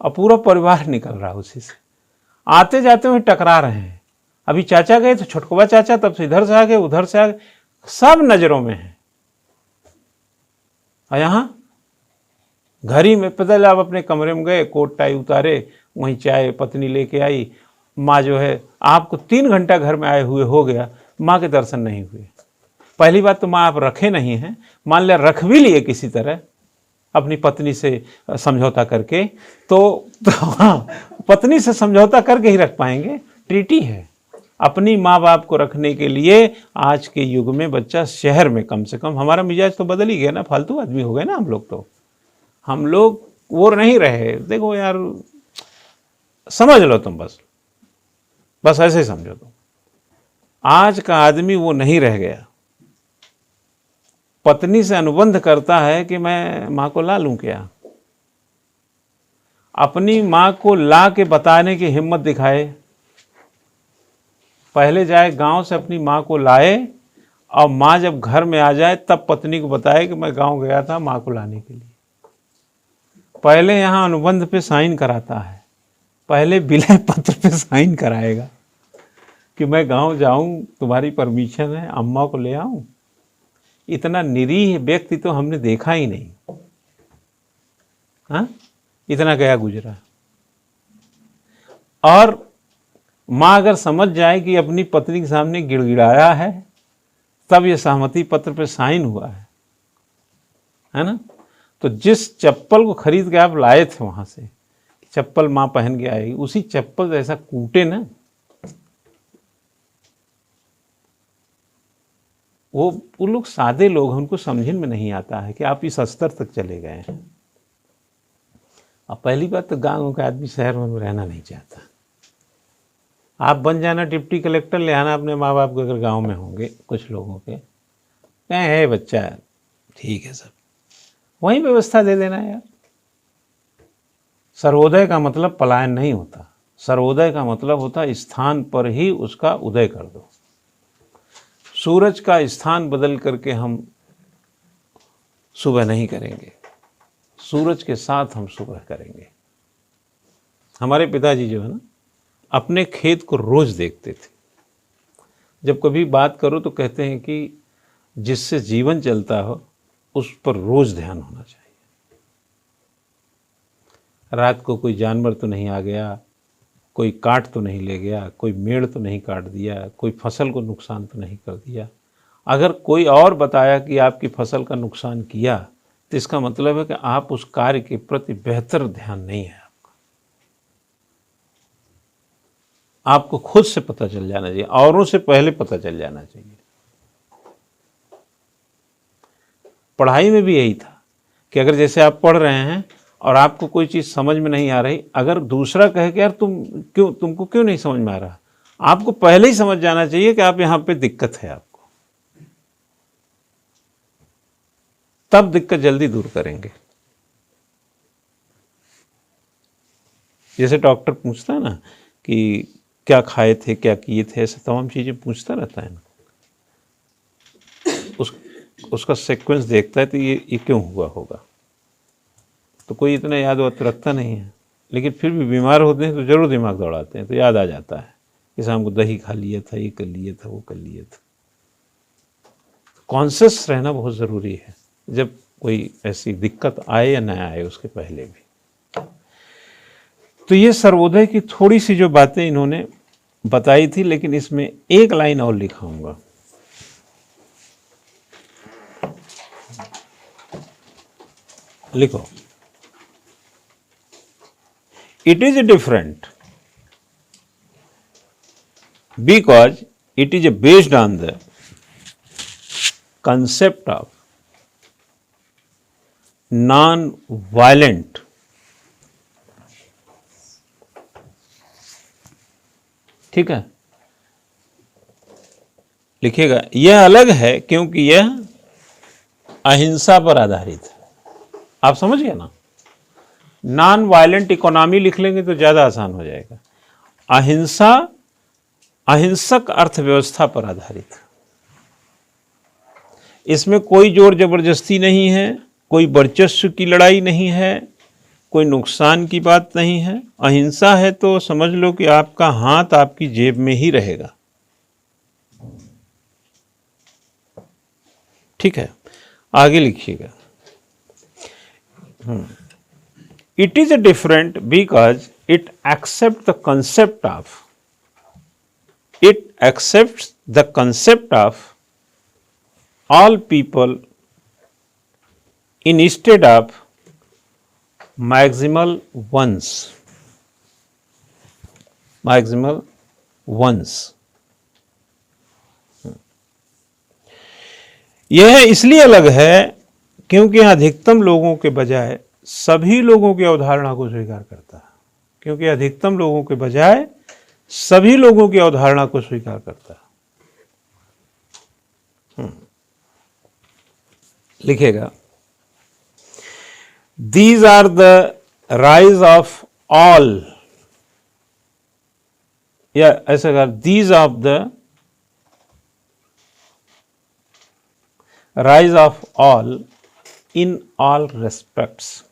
और पूरा परिवार निकल रहा है उसी से, आते जाते हुए टकरा रहे हैं। अभी चाचा गए तो छोटकुआ चाचा, तब से इधर से आ गए, उधर से आ गए, सब नजरों में है। और यहाँ घर ही में पता चला, आप अपने कमरे में गए, कोट टाई उतारे, वहीं चाय पत्नी लेके आई, माँ जो है आपको 3 घंटा घर में आए हुए हो गया, माँ के दर्शन नहीं हुए। पहली बात तो माँ आप रखे नहीं हैं, मान लिया रख भी लिए किसी तरह अपनी पत्नी से समझौता करके, तो हाँ, पत्नी से समझौता करके ही रख पाएंगे, ट्रीटी है। अपनी माँ बाप को रखने के लिए आज के युग में बच्चा शहर में, कम से कम हमारा मिजाज तो बदल ही गया ना, फालतू आदमी हो गए ना हम लोग। तो हम लोग वो नहीं रहे। देखो यार, समझ लो तुम, बस ऐसे ही समझो तुम, आज का आदमी वो नहीं रह गया। पत्नी से अनुबंध करता है कि मैं माँ को ला लूं क्या, अपनी माँ को ला के बताने की हिम्मत दिखाए। पहले जाए गांव से अपनी माँ को लाए, और माँ जब घर में आ जाए तब पत्नी को बताए कि मैं गांव गया था माँ को लाने के लिए। पहले यहाँ अनुबंध पे साइन कराता है, पहले विलय पत्र पे साइन कराएगा कि मैं गांव जाऊं, तुम्हारी परमिशन है, अम्मा को ले आऊं। इतना निरीह व्यक्ति तो हमने देखा ही नहीं। हाँ, इतना गया गुजरा। और माँ अगर समझ जाए कि अपनी पत्नी के सामने गिड़गिड़ाया है, तब ये सहमति पत्र पे साइन हुआ है ना। तो जिस चप्पल को खरीद के आप लाए थे वहां से, चप्पल माँ पहन के आएगी, उसी चप्पल से ऐसा कूटे ना, वो लोग सादे लोग हैं, उनको समझ में नहीं आता है कि आप इस स्तर तक चले गए हैं। अब पहली बात तो गांव का आदमी शहर में रहना नहीं चाहता। आप बन जाना डिप्टी कलेक्टर, ले आना अपने माँ बाप को, अगर गांव में होंगे कुछ लोगों के, कहें है बच्चा ठीक है, सब वहीं व्यवस्था दे देना यार। सर्वोदय का मतलब पलायन नहीं होता, सर्वोदय का मतलब होता स्थान पर ही उसका उदय कर दो। सूरज का स्थान बदल करके हम सुबह नहीं करेंगे, सूरज के साथ हम सुबह करेंगे। हमारे पिताजी जो है ना, अपने खेत को रोज देखते थे। जब कभी बात करो तो कहते हैं कि जिससे जीवन चलता हो उस पर रोज ध्यान होना चाहिए। रात को कोई जानवर तो नहीं आ गया, कोई काट तो नहीं ले गया, कोई मेड़ तो नहीं काट दिया, कोई फसल को नुकसान तो नहीं कर दिया। अगर कोई और बताया कि आपकी फसल का नुकसान किया, तो इसका मतलब है कि आप उस कार्य के प्रति बेहतर ध्यान नहीं है आपका। आपको खुद से पता चल जाना चाहिए, औरों से पहले पता चल जाना चाहिए। पढ़ाई में भी यही था कि अगर जैसे आप पढ़ रहे हैं और आपको कोई चीज़ समझ में नहीं आ रही, अगर दूसरा कहे कि यार तुमको क्यों नहीं समझ में आ रहा, आपको पहले ही समझ जाना चाहिए कि आप यहाँ पे दिक्कत है आपको, तब दिक्कत जल्दी दूर करेंगे। जैसे डॉक्टर पूछता है ना कि क्या खाए थे, क्या किए थे, ऐसे तमाम चीज़ें पूछता रहता है ना। उसका सीक्वेंस देखता है तो ये क्यों हुआ होगा। तो कोई इतना याद वाद रखता नहीं है, लेकिन फिर भी बीमार होते हैं तो जरूर दिमाग दौड़ाते हैं, तो याद आ जाता है कि शाम को दही खा लिया था, ये कर लिया था, वो कर लिया था। कॉन्शियस रहना बहुत ज़रूरी है, जब कोई ऐसी दिक्कत आए या न आए उसके पहले भी। तो ये सर्वोदय की थोड़ी सी जो बातें इन्होंने बताई थी, लेकिन इसमें एक लाइन और लिखाऊंगा। लिखो, it is different because it is based on the concept of non-violent, ठीक है, लिखिएगा। यह अलग है क्योंकि यह अहिंसा पर आधारित है। आप समझ गए ना, नॉन वायलेंट इकोनॉमी लिख लेंगे तो ज्यादा आसान हो जाएगा। अहिंसा, अहिंसक अर्थव्यवस्था पर आधारित है। इसमें कोई जोर जबरदस्ती नहीं है, कोई वर्चस्व की लड़ाई नहीं है, कोई नुकसान की बात नहीं है। अहिंसा है तो समझ लो कि आपका हाथ आपकी जेब में ही रहेगा, ठीक है। आगे लिखिएगा, it is different because it accept the concept of, it accept the concept of all people instead of maximal ones, maximal ones। यह इसलिए अलग है क्योंकि अधिकतम लोगों के बजाय सभी लोगों की अवधारणा को स्वीकार करता है, क्योंकि अधिकतम लोगों के बजाय सभी लोगों की अवधारणा को स्वीकार करता है। लिखेगा, these are the rise of all, या ऐसा कर, these of the rise of all in all respects.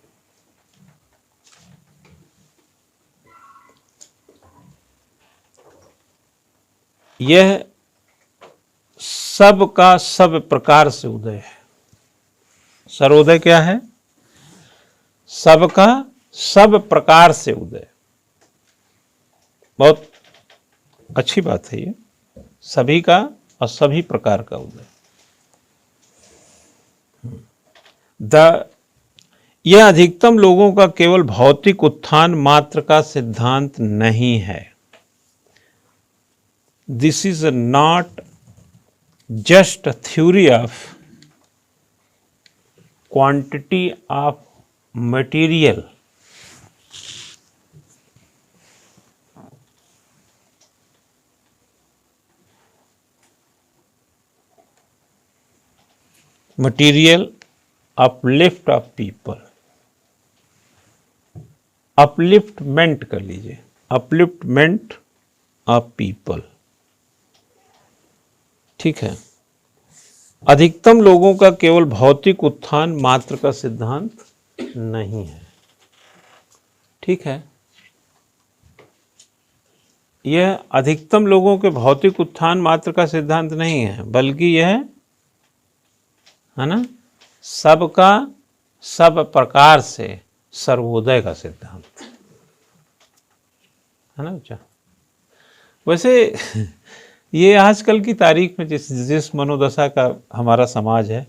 यह सब का सब प्रकार से उदय है। सर्वोदय क्या है? सबका सब प्रकार से उदय। बहुत अच्छी बात है ये, सभी का और सभी प्रकार का उदय। यह अधिकतम लोगों का केवल भौतिक उत्थान मात्र का सिद्धांत नहीं है। This is not just a theory of quantity of material, material uplift of people, upliftment कर लीजिए, upliftment of people, ठीक है। अधिकतम लोगों का केवल भौतिक उत्थान मात्र का सिद्धांत नहीं है, ठीक है। यह अधिकतम लोगों के भौतिक उत्थान मात्र का सिद्धांत नहीं है, बल्कि यह है ना सबका सब प्रकार से सर्वोदय का सिद्धांत है ना बच्चा। वैसे ये आजकल की तारीख में जिस मनोदशा का हमारा समाज है,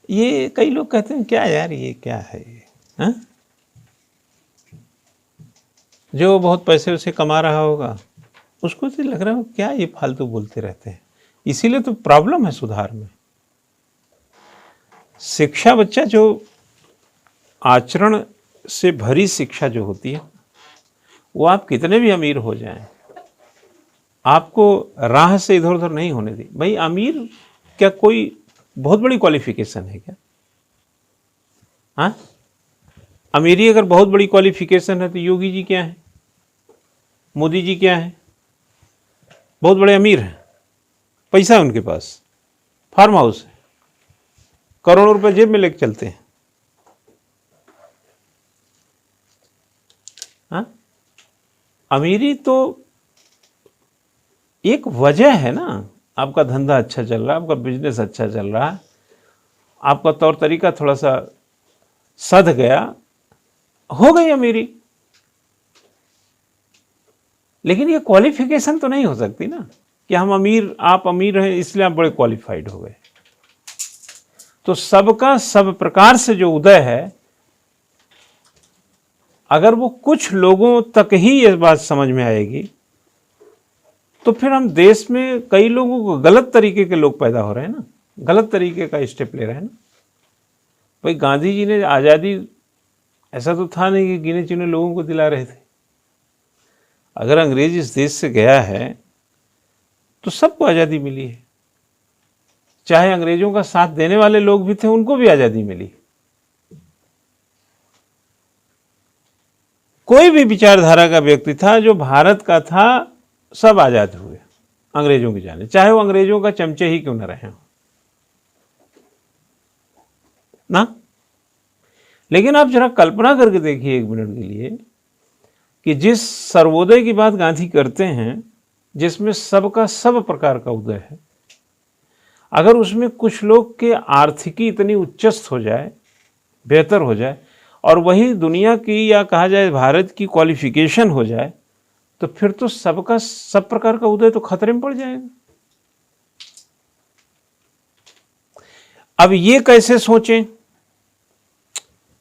ये कई लोग कहते हैं क्या यार ये क्या है ये, हा? जो बहुत पैसे उसे कमा रहा होगा उसको तो लग रहा हो क्या ये फालतू बोलते रहते हैं। इसीलिए तो प्रॉब्लम है सुधार में। शिक्षा बच्चा जो आचरण से भरी शिक्षा जो होती है, वो आप कितने भी अमीर हो जाएं, आपको राह से इधर उधर नहीं होने दी। भाई अमीर क्या कोई बहुत बड़ी क्वालिफिकेशन है क्या? हाँ, अमीरी अगर बहुत बड़ी क्वालिफिकेशन है तो योगी जी क्या है, मोदी जी क्या है, बहुत बड़े अमीर हैं, पैसा है उनके पास, फार्म हाउस है, करोड़ों रुपए जेब में लेके चलते हैं। हाँ, अमीरी तो एक वजह है ना। आपका धंधा अच्छा चल रहा है, आपका बिजनेस अच्छा चल रहा है, आपका तौर तरीका थोड़ा सा सध गया, हो गई अमीरी। लेकिन ये क्वालिफिकेशन तो नहीं हो सकती ना कि हम अमीर, आप अमीर हैं इसलिए आप बड़े क्वालिफाइड हो गए। तो सबका सब प्रकार से जो उदय है, अगर वो कुछ लोगों तक ही ये बात समझ में आएगी, तो फिर हम देश में कई लोगों को गलत तरीके के लोग पैदा हो रहे हैं ना, गलत तरीके का स्टेप ले रहे हैं ना। भाई गांधी जी ने आज़ादी, ऐसा तो था नहीं कि गिने चुने लोगों को दिला रहे थे। अगर अंग्रेज इस देश से गया है तो सबको आज़ादी मिली है, चाहे अंग्रेजों का साथ देने वाले लोग भी थे, उनको भी आज़ादी मिली। कोई भी विचारधारा का व्यक्ति था जो भारत का था, सब आज़ाद हुए अंग्रेजों की जाने, चाहे वो अंग्रेजों का चमचे ही क्यों न रहे हो ना। लेकिन आप जरा कल्पना करके देखिए एक मिनट के लिए कि जिस सर्वोदय की बात गांधी करते हैं, जिसमें सबका सब प्रकार का उदय है, अगर उसमें कुछ लोग के आर्थिकी इतनी उच्चस्त हो जाए, बेहतर हो जाए, और वही दुनिया की या कहा जाए भारत की क्वालिफिकेशन हो जाए, तो फिर तो सबका सब प्रकार का उदय तो खतरे में पड़ जाएगा। अब ये कैसे सोचें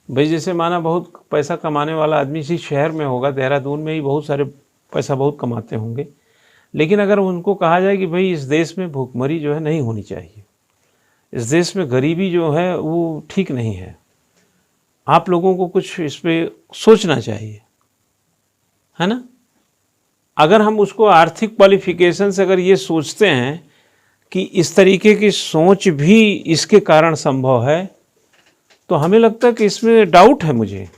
भाई, जैसे माना बहुत पैसा कमाने वाला आदमी इसी शहर में होगा, देहरादून में ही बहुत सारे पैसा बहुत कमाते होंगे, लेकिन अगर उनको कहा जाए कि भाई इस देश में भूखमरी जो है नहीं होनी चाहिए, इस देश में गरीबी जो है वो ठीक नहीं है, आप लोगों को कुछ इस पर सोचना चाहिए, है ना। अगर हम उसको आर्थिक क्वालिफिकेशन से अगर ये सोचते हैं कि इस तरीके की सोच भी इसके कारण संभव है, तो हमें लगता है कि इसमें डाउट है मुझे,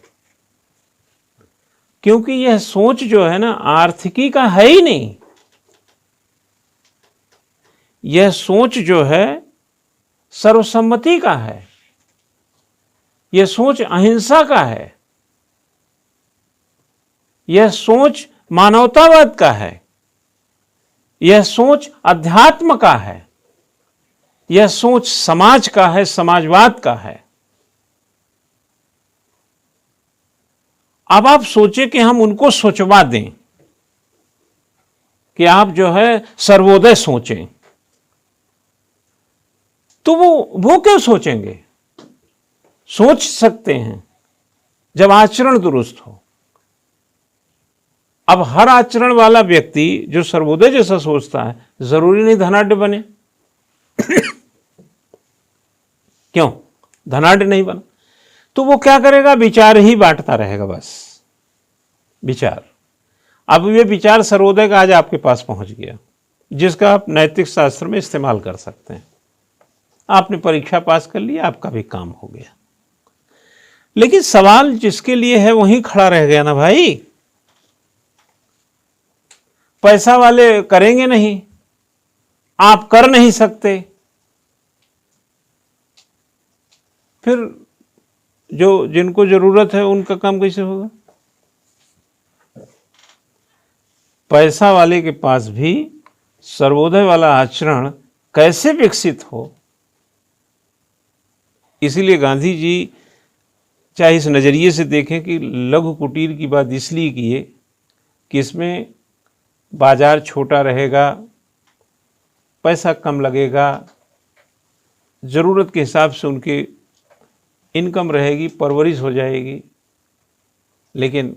क्योंकि यह सोच जो है ना आर्थिकी का है ही नहीं। यह सोच जो है सर्वसम्मति का है, यह सोच अहिंसा का है, यह सोच मानवतावाद का है, यह सोच अध्यात्म का है, यह सोच समाज का है, समाजवाद का है। अब आप सोचें कि हम उनको सोचवा दें कि आप जो है सर्वोदय सोचें, तो वो क्यों सोचेंगे? सोच सकते हैं जब आचरण दुरुस्त हो। अब हर आचरण वाला व्यक्ति जो सर्वोदय जैसा सोचता है, जरूरी नहीं धनाढ्य बने। क्यों धनाढ्य नहीं बना? तो वो क्या करेगा? विचार ही बांटता रहेगा, बस विचार। अब ये विचार सर्वोदय का आज आपके पास पहुंच गया, जिसका आप नैतिक शास्त्र में इस्तेमाल कर सकते हैं। आपने परीक्षा पास कर लिया, आपका भी काम हो गया। लेकिन सवाल जिसके लिए है वहीं खड़ा रह गया ना भाई। पैसा वाले करेंगे नहीं, आप कर नहीं सकते, फिर जो जिनको जरूरत है उनका काम कैसे होगा? पैसा वाले के पास भी सर्वोदय वाला आचरण कैसे विकसित हो? इसीलिए गांधी जी चाहे इस नजरिए से देखें कि लघु कुटीर की बात इसलिए किए कि इसमें बाजार छोटा रहेगा, पैसा कम लगेगा, जरूरत के हिसाब से उनकी इनकम रहेगी, परवरिश हो जाएगी। लेकिन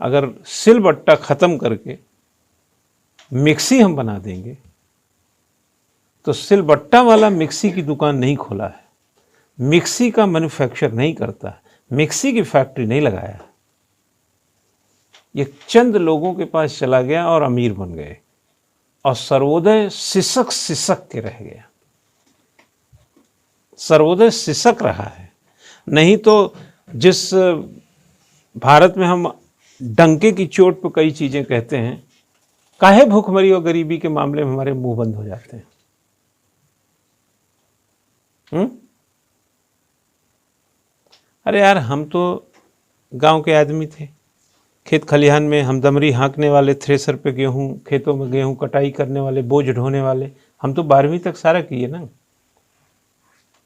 अगर सिलबट्टा ख़त्म करके मिक्सी हम बना देंगे, तो सिलबट्टा वाला मिक्सी की दुकान नहीं खोला है, मिक्सी का मैन्युफैक्चर नहीं करता है, मिक्सी की फैक्ट्री नहीं लगाया। ये चंद लोगों के पास चला गया और अमीर बन गए, और सर्वोदय सिसक सिसक के रह गया। सर्वोदय सिसक रहा है। नहीं तो जिस भारत में हम डंके की चोट पर कई चीज़ें कहते हैं, काहे भूखमरी और गरीबी के मामले में हमारे मुंह बंद हो जाते हैं? अरे यार, हम तो गांव के आदमी थे, खेत खलिहान में हमदमरी हाँकने वाले, थ्रेसर पे गेहूं, खेतों में गेहूं कटाई करने वाले, बोझ ढोने वाले। हम तो 12वीं तक सारा किए ना।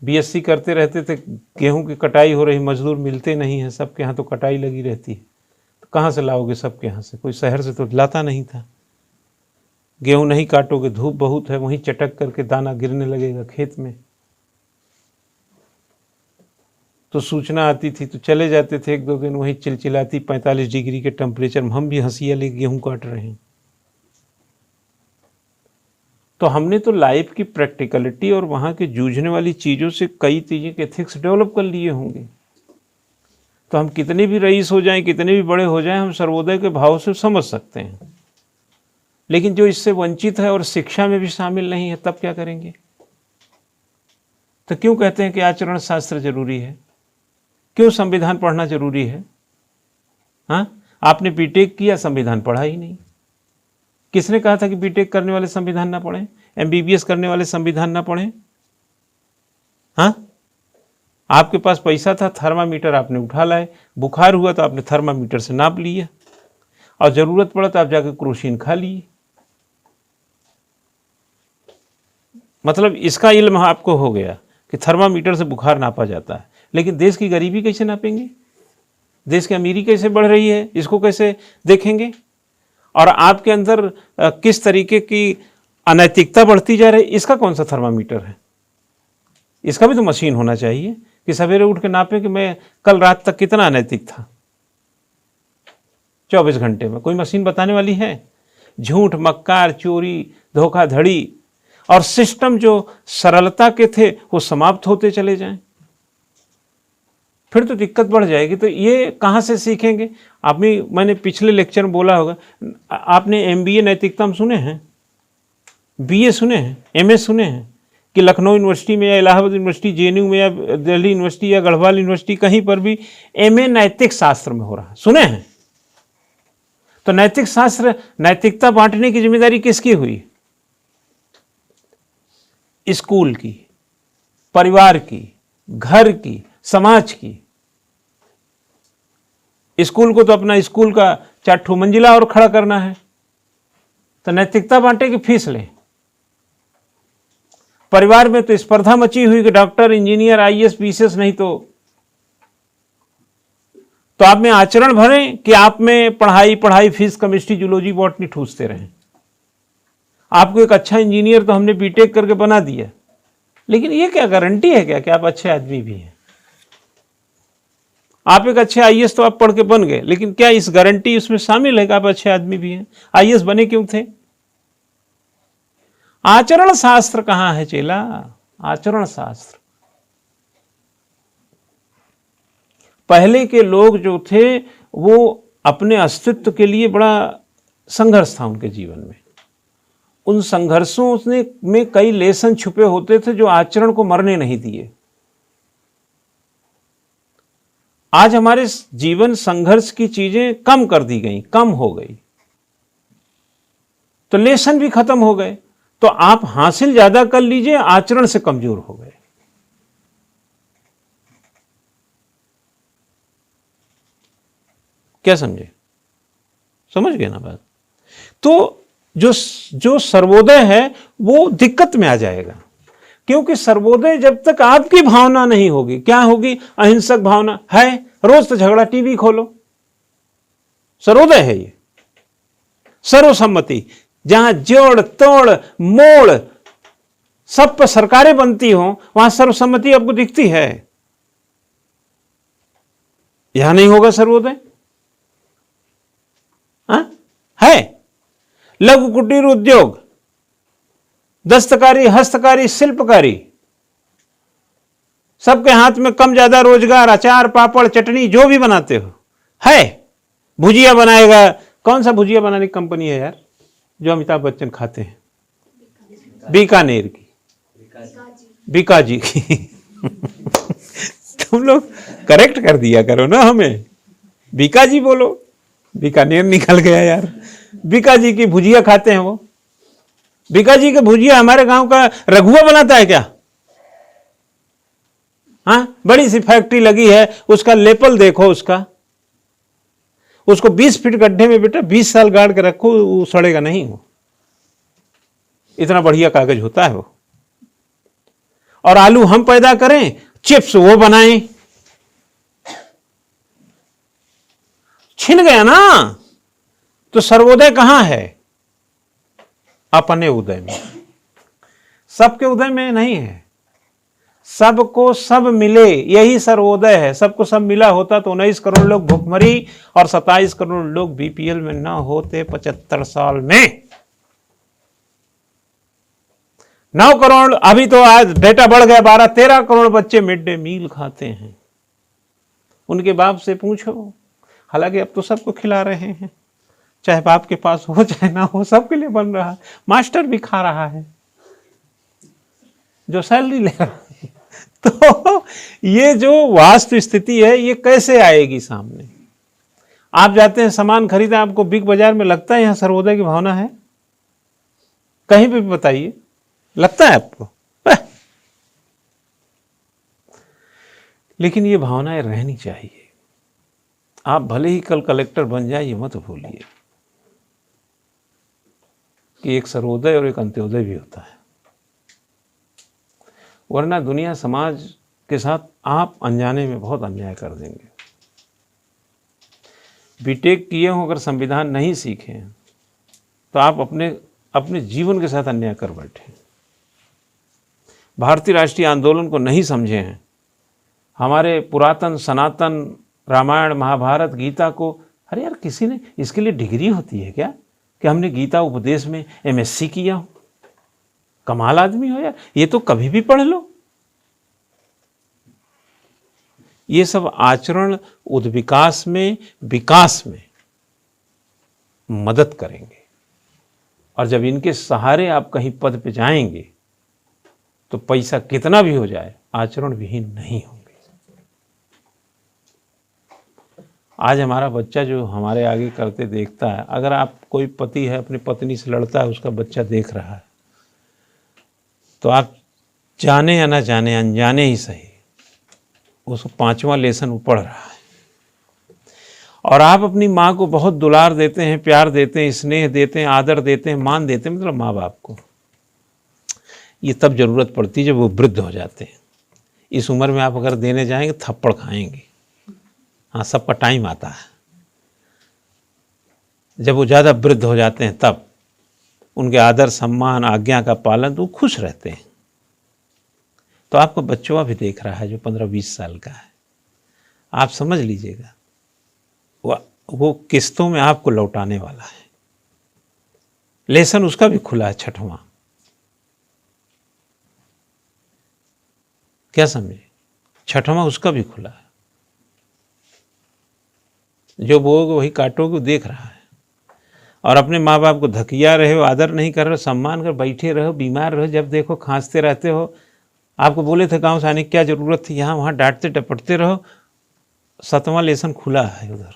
बीएससी करते रहते थे, गेहूं की कटाई हो रही, मजदूर मिलते नहीं है, सबके यहाँ तो कटाई लगी रहती है। तो कहाँ से लाओगे सबके यहाँ से? कोई शहर से तो लाता नहीं था। गेहूं नहीं काटोगे, धूप बहुत है, वहीं चटक करके दाना गिरने लगेगा खेत में। तो सूचना आती थी तो चले जाते थे, 1-2 दिन वहीं चिलचिलाती 45 डिग्री के टेम्परेचर में हम भी हंसिया ले गेहूं काट रहे हैं। तो हमने तो लाइफ की प्रैक्टिकलिटी और वहाँ के जूझने वाली चीज़ों से कई चीज़ें के एथिक्स डेवलप कर लिए होंगे। तो हम कितने भी रईस हो जाएं, कितने भी बड़े हो जाएं, हम सर्वोदय के भाव से समझ सकते हैं। लेकिन जो इससे वंचित है और शिक्षा में भी शामिल नहीं है, तब क्या करेंगे? तो क्यों कहते हैं कि आचरण शास्त्र जरूरी है? क्यों संविधान पढ़ना जरूरी है? हाँ, आपने बीटेक किया, संविधान पढ़ा ही नहीं। किसने कहा था कि बीटेक करने वाले संविधान ना पढ़ें, एमबीबीएस करने वाले संविधान ना पढ़ें? हाँ, आपके पास पैसा था, थर्मामीटर आपने उठा लाए, बुखार हुआ तो आपने थर्मामीटर से नाप लिया, और जरूरत पड़ा तो आप जाकर क्रोसिन खा लिए। मतलब इसका इल्म आपको हो गया कि थर्मामीटर से बुखार नापा जाता है। लेकिन देश की गरीबी कैसे नापेंगे? देश की अमीरी कैसे बढ़ रही है, इसको कैसे देखेंगे? और आपके अंदर किस तरीके की अनैतिकता बढ़ती जा रही है, इसका कौन सा थर्मामीटर है? इसका भी तो मशीन होना चाहिए कि सवेरे उठ के नापे कि मैं कल रात तक कितना अनैतिक था। 24 घंटे में कोई मशीन बताने वाली है? झूठ, मक्कार, चोरी, धोखाधड़ी और सिस्टम जो सरलता के थे वो समाप्त होते चले जाएं, फिर तो दिक्कत बढ़ जाएगी। तो ये कहाँ से सीखेंगे? मैंने पिछले लेक्चर में बोला होगा, आपने एमबीए नैतिकता में सुने हैं, बीए सुने हैं, एमए सुने हैं कि लखनऊ यूनिवर्सिटी में या इलाहाबाद यूनिवर्सिटी, जेएनयू में या दिल्ली यूनिवर्सिटी या गढ़वाल यूनिवर्सिटी, कहीं पर भी एमए नैतिक शास्त्र में हो रहा है? सुने हैं? तो नैतिक शास्त्र, नैतिकता बांटने की जिम्मेदारी किसकी हुई? स्कूल की, परिवार की, घर की, समाज की। स्कूल को तो अपना स्कूल का 4 मंजिला और खड़ा करना है, तो नैतिकता बांटे कि फीस लें? परिवार में तो स्पर्धा मची हुई कि डॉक्टर, इंजीनियर, आईएएस, पीसीएस, नहीं तो आप में आचरण भरें कि आप में पढ़ाई, फीस, केमिस्ट्री, जूलॉजी, बॉटनी ठूसते रहें। आपको एक अच्छा इंजीनियर तो हमने बीटेक करके बना दिया, लेकिन ये क्या गारंटी है क्या कि आप अच्छे आदमी भी हैं? आप एक अच्छे आईएएस तो आप पढ़ के बन गए, लेकिन क्या इस गारंटी उसमें शामिल है कि आप अच्छे आदमी भी हैं? आईएएस बने क्यों थे? आचरण शास्त्र कहां है चेला? आचरण शास्त्र। पहले के लोग जो थे वो अपने अस्तित्व के लिए बड़ा संघर्ष था उनके जीवन में। उन संघर्षों में कई लेसन छुपे होते थे जो आचरण को मरने नहीं दिए। आज हमारे जीवन संघर्ष की चीजें कम कर दी गई, कम हो गई, तो लेसन भी खत्म हो गए। तो आप हासिल ज्यादा कर लीजिए, आचरण से कमजोर हो गए। क्या समझे? समझ गए ना बात? तो जो सर्वोदय है वो दिक्कत में आ जाएगा, क्योंकि सर्वोदय जब तक आपकी भावना नहीं होगी, क्या होगी? अहिंसक भावना है, रोज तो झगड़ा, टीवी खोलो, सर्वोदय है ये। सर्वसम्मति, जहां जोड़ तोड़ मोड़ सब पर सरकारें बनती हो, वहां सर्वसम्मति आपको दिखती है। यहां नहीं होगा सर्वोदय। है लघु कुटीर उद्योग, दस्तकारी, हस्तकारी, शिल्पकारी, सबके हाथ में कम ज्यादा रोजगार, अचार, पापड़, चटनी, जो भी बनाते हो है। भुजिया बनाएगा, कौन सा भुजिया बनाने की कंपनी है यार जो अमिताभ बच्चन खाते हैं? बीकानेर की, बीकाजी की। तुम लोग करेक्ट कर दिया करो ना हमें, बीकाजी बोलो, बीकानेर निकल गया यार। बीका जी की भुजिया खाते हैं वो। बीका जी के भुजिया हमारे गांव का रघुआ बनाता है क्या? हाँ, बड़ी सी फैक्ट्री लगी है, उसका लेपल देखो उसको 20 फीट गड्ढे में बेटा 20 साल गाड़ के रखो, वो सड़ेगा नहीं। हो इतना बढ़िया कागज होता है वो। और आलू हम पैदा करें, चिप्स वो बनाएं, छिन गया ना। तो सर्वोदय कहां है? अपने उदय में। सबके उदय में नहीं है। सबको सब मिले, यही सर्वोदय है। सबको सब मिला होता तो 19 करोड़ लोग भूखमरी और 27 करोड़ लोग बीपीएल में ना होते 75 साल में। 9 करोड़, अभी तो आज डेटा बढ़ गया, 12-13 करोड़ बच्चे मिड डे मील खाते हैं। उनके बाप से पूछो। हालांकि अब तो सबको खिला रहे हैं, चाहे बाप के पास हो चाहे ना हो, सबके लिए बन रहा है। मास्टर भी खा रहा है जो सैलरी ले रहा है। तो ये जो वास्तव स्थिति है, ये कैसे आएगी सामने? आप जाते हैं सामान खरीदे, आपको बिग बाजार में लगता है यहां सर्वोदय की भावना है? कहीं पे भी बताइए, लगता है आपको? लेकिन ये भावनाएं रहनी चाहिए। आप भले ही कल कलेक्टर बन जाए, ये मत भूलिए कि एक सर्वोदय और एक अंत्योदय भी होता है। वरना दुनिया समाज के साथ आप अनजाने में बहुत अन्याय कर देंगे। बीटेक किए हो, अगर संविधान नहीं सीखे तो आप अपने जीवन के साथ अन्याय कर बैठे। भारतीय राष्ट्रीय आंदोलन को नहीं समझे हैं, हमारे पुरातन सनातन रामायण महाभारत गीता को, अरे यार किसी ने इसके लिए डिग्री होती है क्या कि हमने गीता उपदेश में एमएससी किया हो? कमाल आदमी हो यार, ये तो कभी भी पढ़ लो। ये सब आचरण उद्विकास में, विकास में मदद करेंगे। और जब इनके सहारे आप कहीं पद पे जाएंगे तो पैसा कितना भी हो जाए, आचरण विहीन नहीं होंगे। आज हमारा बच्चा जो हमारे आगे करते देखता है, अगर आप कोई पति है अपनी पत्नी से लड़ता है, उसका बच्चा देख रहा है, तो आप जाने या ना जाने, अनजाने ही सही, उसको 5वां लेसन वो पढ़ रहा है। और आप अपनी माँ को बहुत दुलार देते हैं, प्यार देते हैं, स्नेह देते हैं, आदर देते हैं, मान देते हैं, मतलब माँ बाप को। ये तब जरूरत पड़ती है जब वो वृद्ध हो जाते हैं। इस उम्र में आप अगर देने जाएंगे थप्पड़ खाएंगे। हाँ, सबका टाइम आता है। जब वो ज़्यादा वृद्ध हो जाते हैं तब उनके आदर सम्मान आज्ञा का पालन तो खुश रहते हैं। तो आपका बच्चा भी देख रहा है जो 15-20 साल का है, आप समझ लीजिएगा वो किस्तों में आपको लौटाने वाला है। लेसन उसका भी खुला है 6वां। क्या समझे? 6वां उसका भी खुला है। जो बोओगे वही काटोगे, देख रहा है। और अपने माँ बाप को धकिया रहे हो, आदर नहीं कर रहे हो, सम्मान कर बैठे रहो, बीमार रहो, जब देखो खांसते रहते हो। आपको बोले थे गांव से आने की क्या जरूरत थी, यहाँ वहाँ डांटते टपटते रहो। 7वां लेसन खुला है उधर,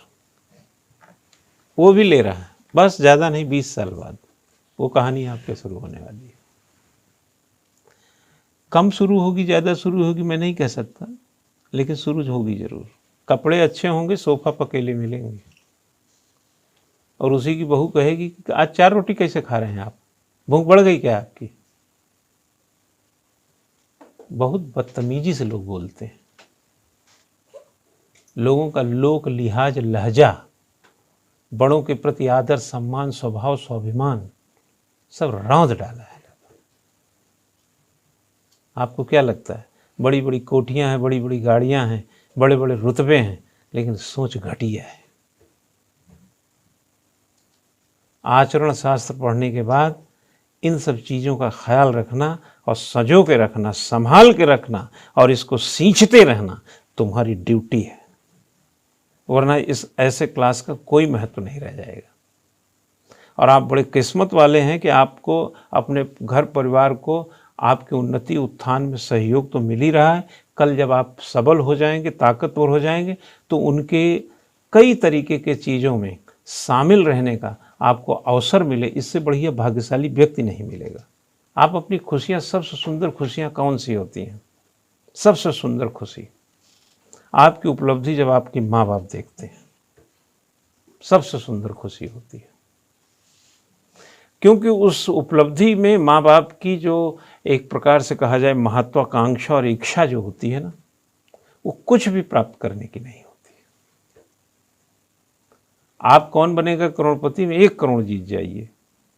वो भी ले रहा है। बस ज़्यादा नहीं, 20 साल बाद वो कहानी आपके शुरू होने वाली है। कम शुरू होगी, ज़्यादा शुरू होगी मैं नहीं कह सकता, लेकिन शुरू होगी ज़रूर। कपड़े अच्छे होंगे, सोफा पकेले मिलेंगे, और उसी की बहू कहेगी कि आज 4 रोटी कैसे खा रहे हैं आप, भूख बढ़ गई क्या आपकी? बहुत बदतमीजी से लोग बोलते हैं। लोगों का लोक लिहाज, लहजा, बड़ों के प्रति आदर सम्मान, स्वभाव स्वाभिमान सब रौंद डाला है। आपको क्या लगता है? बड़ी बड़ी कोठियां हैं, बड़ी बड़ी गाड़ियां हैं, बड़े बड़े रुतबे हैं, लेकिन सोच घटिया है। आचरण शास्त्र पढ़ने के बाद इन सब चीज़ों का ख्याल रखना और संजो के रखना, संभाल के रखना और इसको सींचते रहना तुम्हारी ड्यूटी है। वरना इस ऐसे क्लास का कोई महत्व नहीं रह जाएगा। और आप बड़े किस्मत वाले हैं कि आपको अपने घर परिवार को आपके उन्नति उत्थान में सहयोग तो मिल ही रहा है। कल जब आप सबल हो जाएंगे, ताकतवर हो जाएंगे, तो उनके कई तरीके के चीज़ों में शामिल रहने का आपको अवसर मिले, इससे बढ़िया भाग्यशाली व्यक्ति नहीं मिलेगा। आप अपनी खुशियाँ, सबसे सुंदर खुशियाँ कौन सी होती हैं? सबसे सुंदर खुशी आपकी उपलब्धि जब आपके माँ बाप देखते हैं, सबसे सुंदर खुशी होती है। क्योंकि उस उपलब्धि में माँ बाप की जो एक प्रकार से कहा जाए महत्वाकांक्षा और इच्छा जो होती है ना, वो कुछ भी प्राप्त करने की नहीं होती। आप कौन बनेगा करोड़पति में? 1 करोड़ जीत जाइए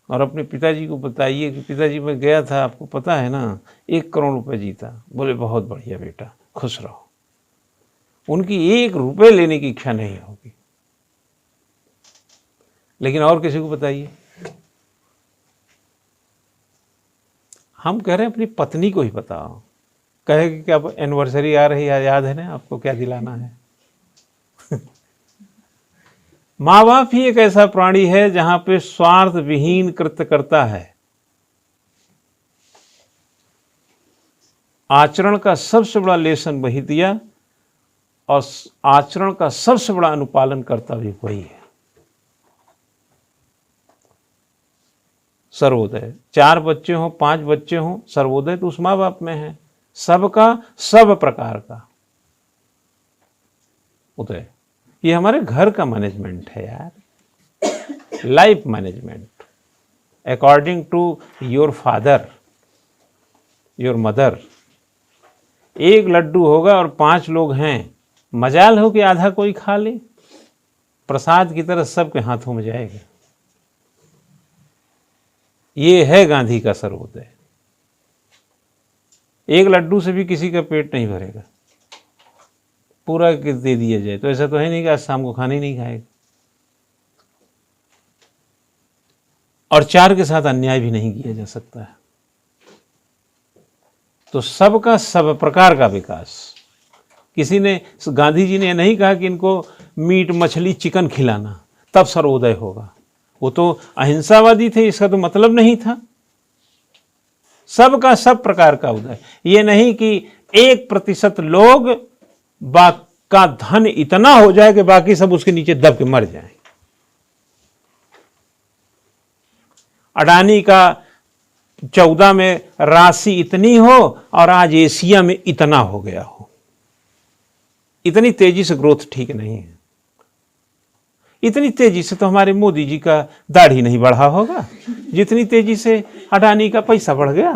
और अपने पिताजी को बताइए कि पिताजी मैं गया था, आपको पता है ना, 1 करोड़ रुपए जीता। बोले बहुत बढ़िया बेटा, खुश रहो। उनकी 1 रुपए लेने की इच्छा नहीं होगी। लेकिन और किसी को बताइए, हम कह रहे हैं अपनी पत्नी को ही बताओ, कहेगी कि अब एनिवर्सरी आ रही है, याद है ना, आपको क्या दिलाना है। माँ बाप ही एक ऐसा प्राणी है जहां पे स्वार्थ विहीन कृत्य करता है। आचरण का सबसे बड़ा लेसन वही दिया और आचरण का सबसे बड़ा अनुपालन करता भी वही है। सर्वोदय, 4 बच्चे हों, 5 बच्चे हों, सर्वोदय तो उस माँ बाप में है। सबका, सब प्रकार का उदय। ये हमारे घर का मैनेजमेंट है यार, life management according to your father, your mother. 1 laddu होगा और 5 लोग हैं, मजाल हो कि आधा कोई खा ले, प्रसाद की तरह सबके हाथों में जाएगा। ये है गांधी का सर्वोदय। 1 लड्डू से भी किसी का पेट नहीं भरेगा, पूरा दे दिया जाए तो ऐसा तो है नहीं कि आज शाम को खाना ही नहीं खाएगा। और 4 के साथ अन्याय भी नहीं किया जा सकता है। तो सबका सब प्रकार का विकास। किसी ने, गांधी जी ने नहीं कहा कि इनको मीट मछली चिकन खिलाना तब सर्वोदय होगा, वो तो अहिंसावादी थे, इसका तो मतलब नहीं था। सबका सब प्रकार का उदय। ये नहीं कि 1% लोग का धन इतना हो जाए कि बाकी सब उसके नीचे दब के मर जाएं। अडानी का 14 में राशि इतनी हो और आज एशिया में इतना हो गया हो। इतनी तेजी से ग्रोथ ठीक नहीं है। इतनी तेजी से तो हमारे मोदी जी का दाढ़ी नहीं बढ़ा होगा जितनी तेजी से अडानी का पैसा बढ़ गया।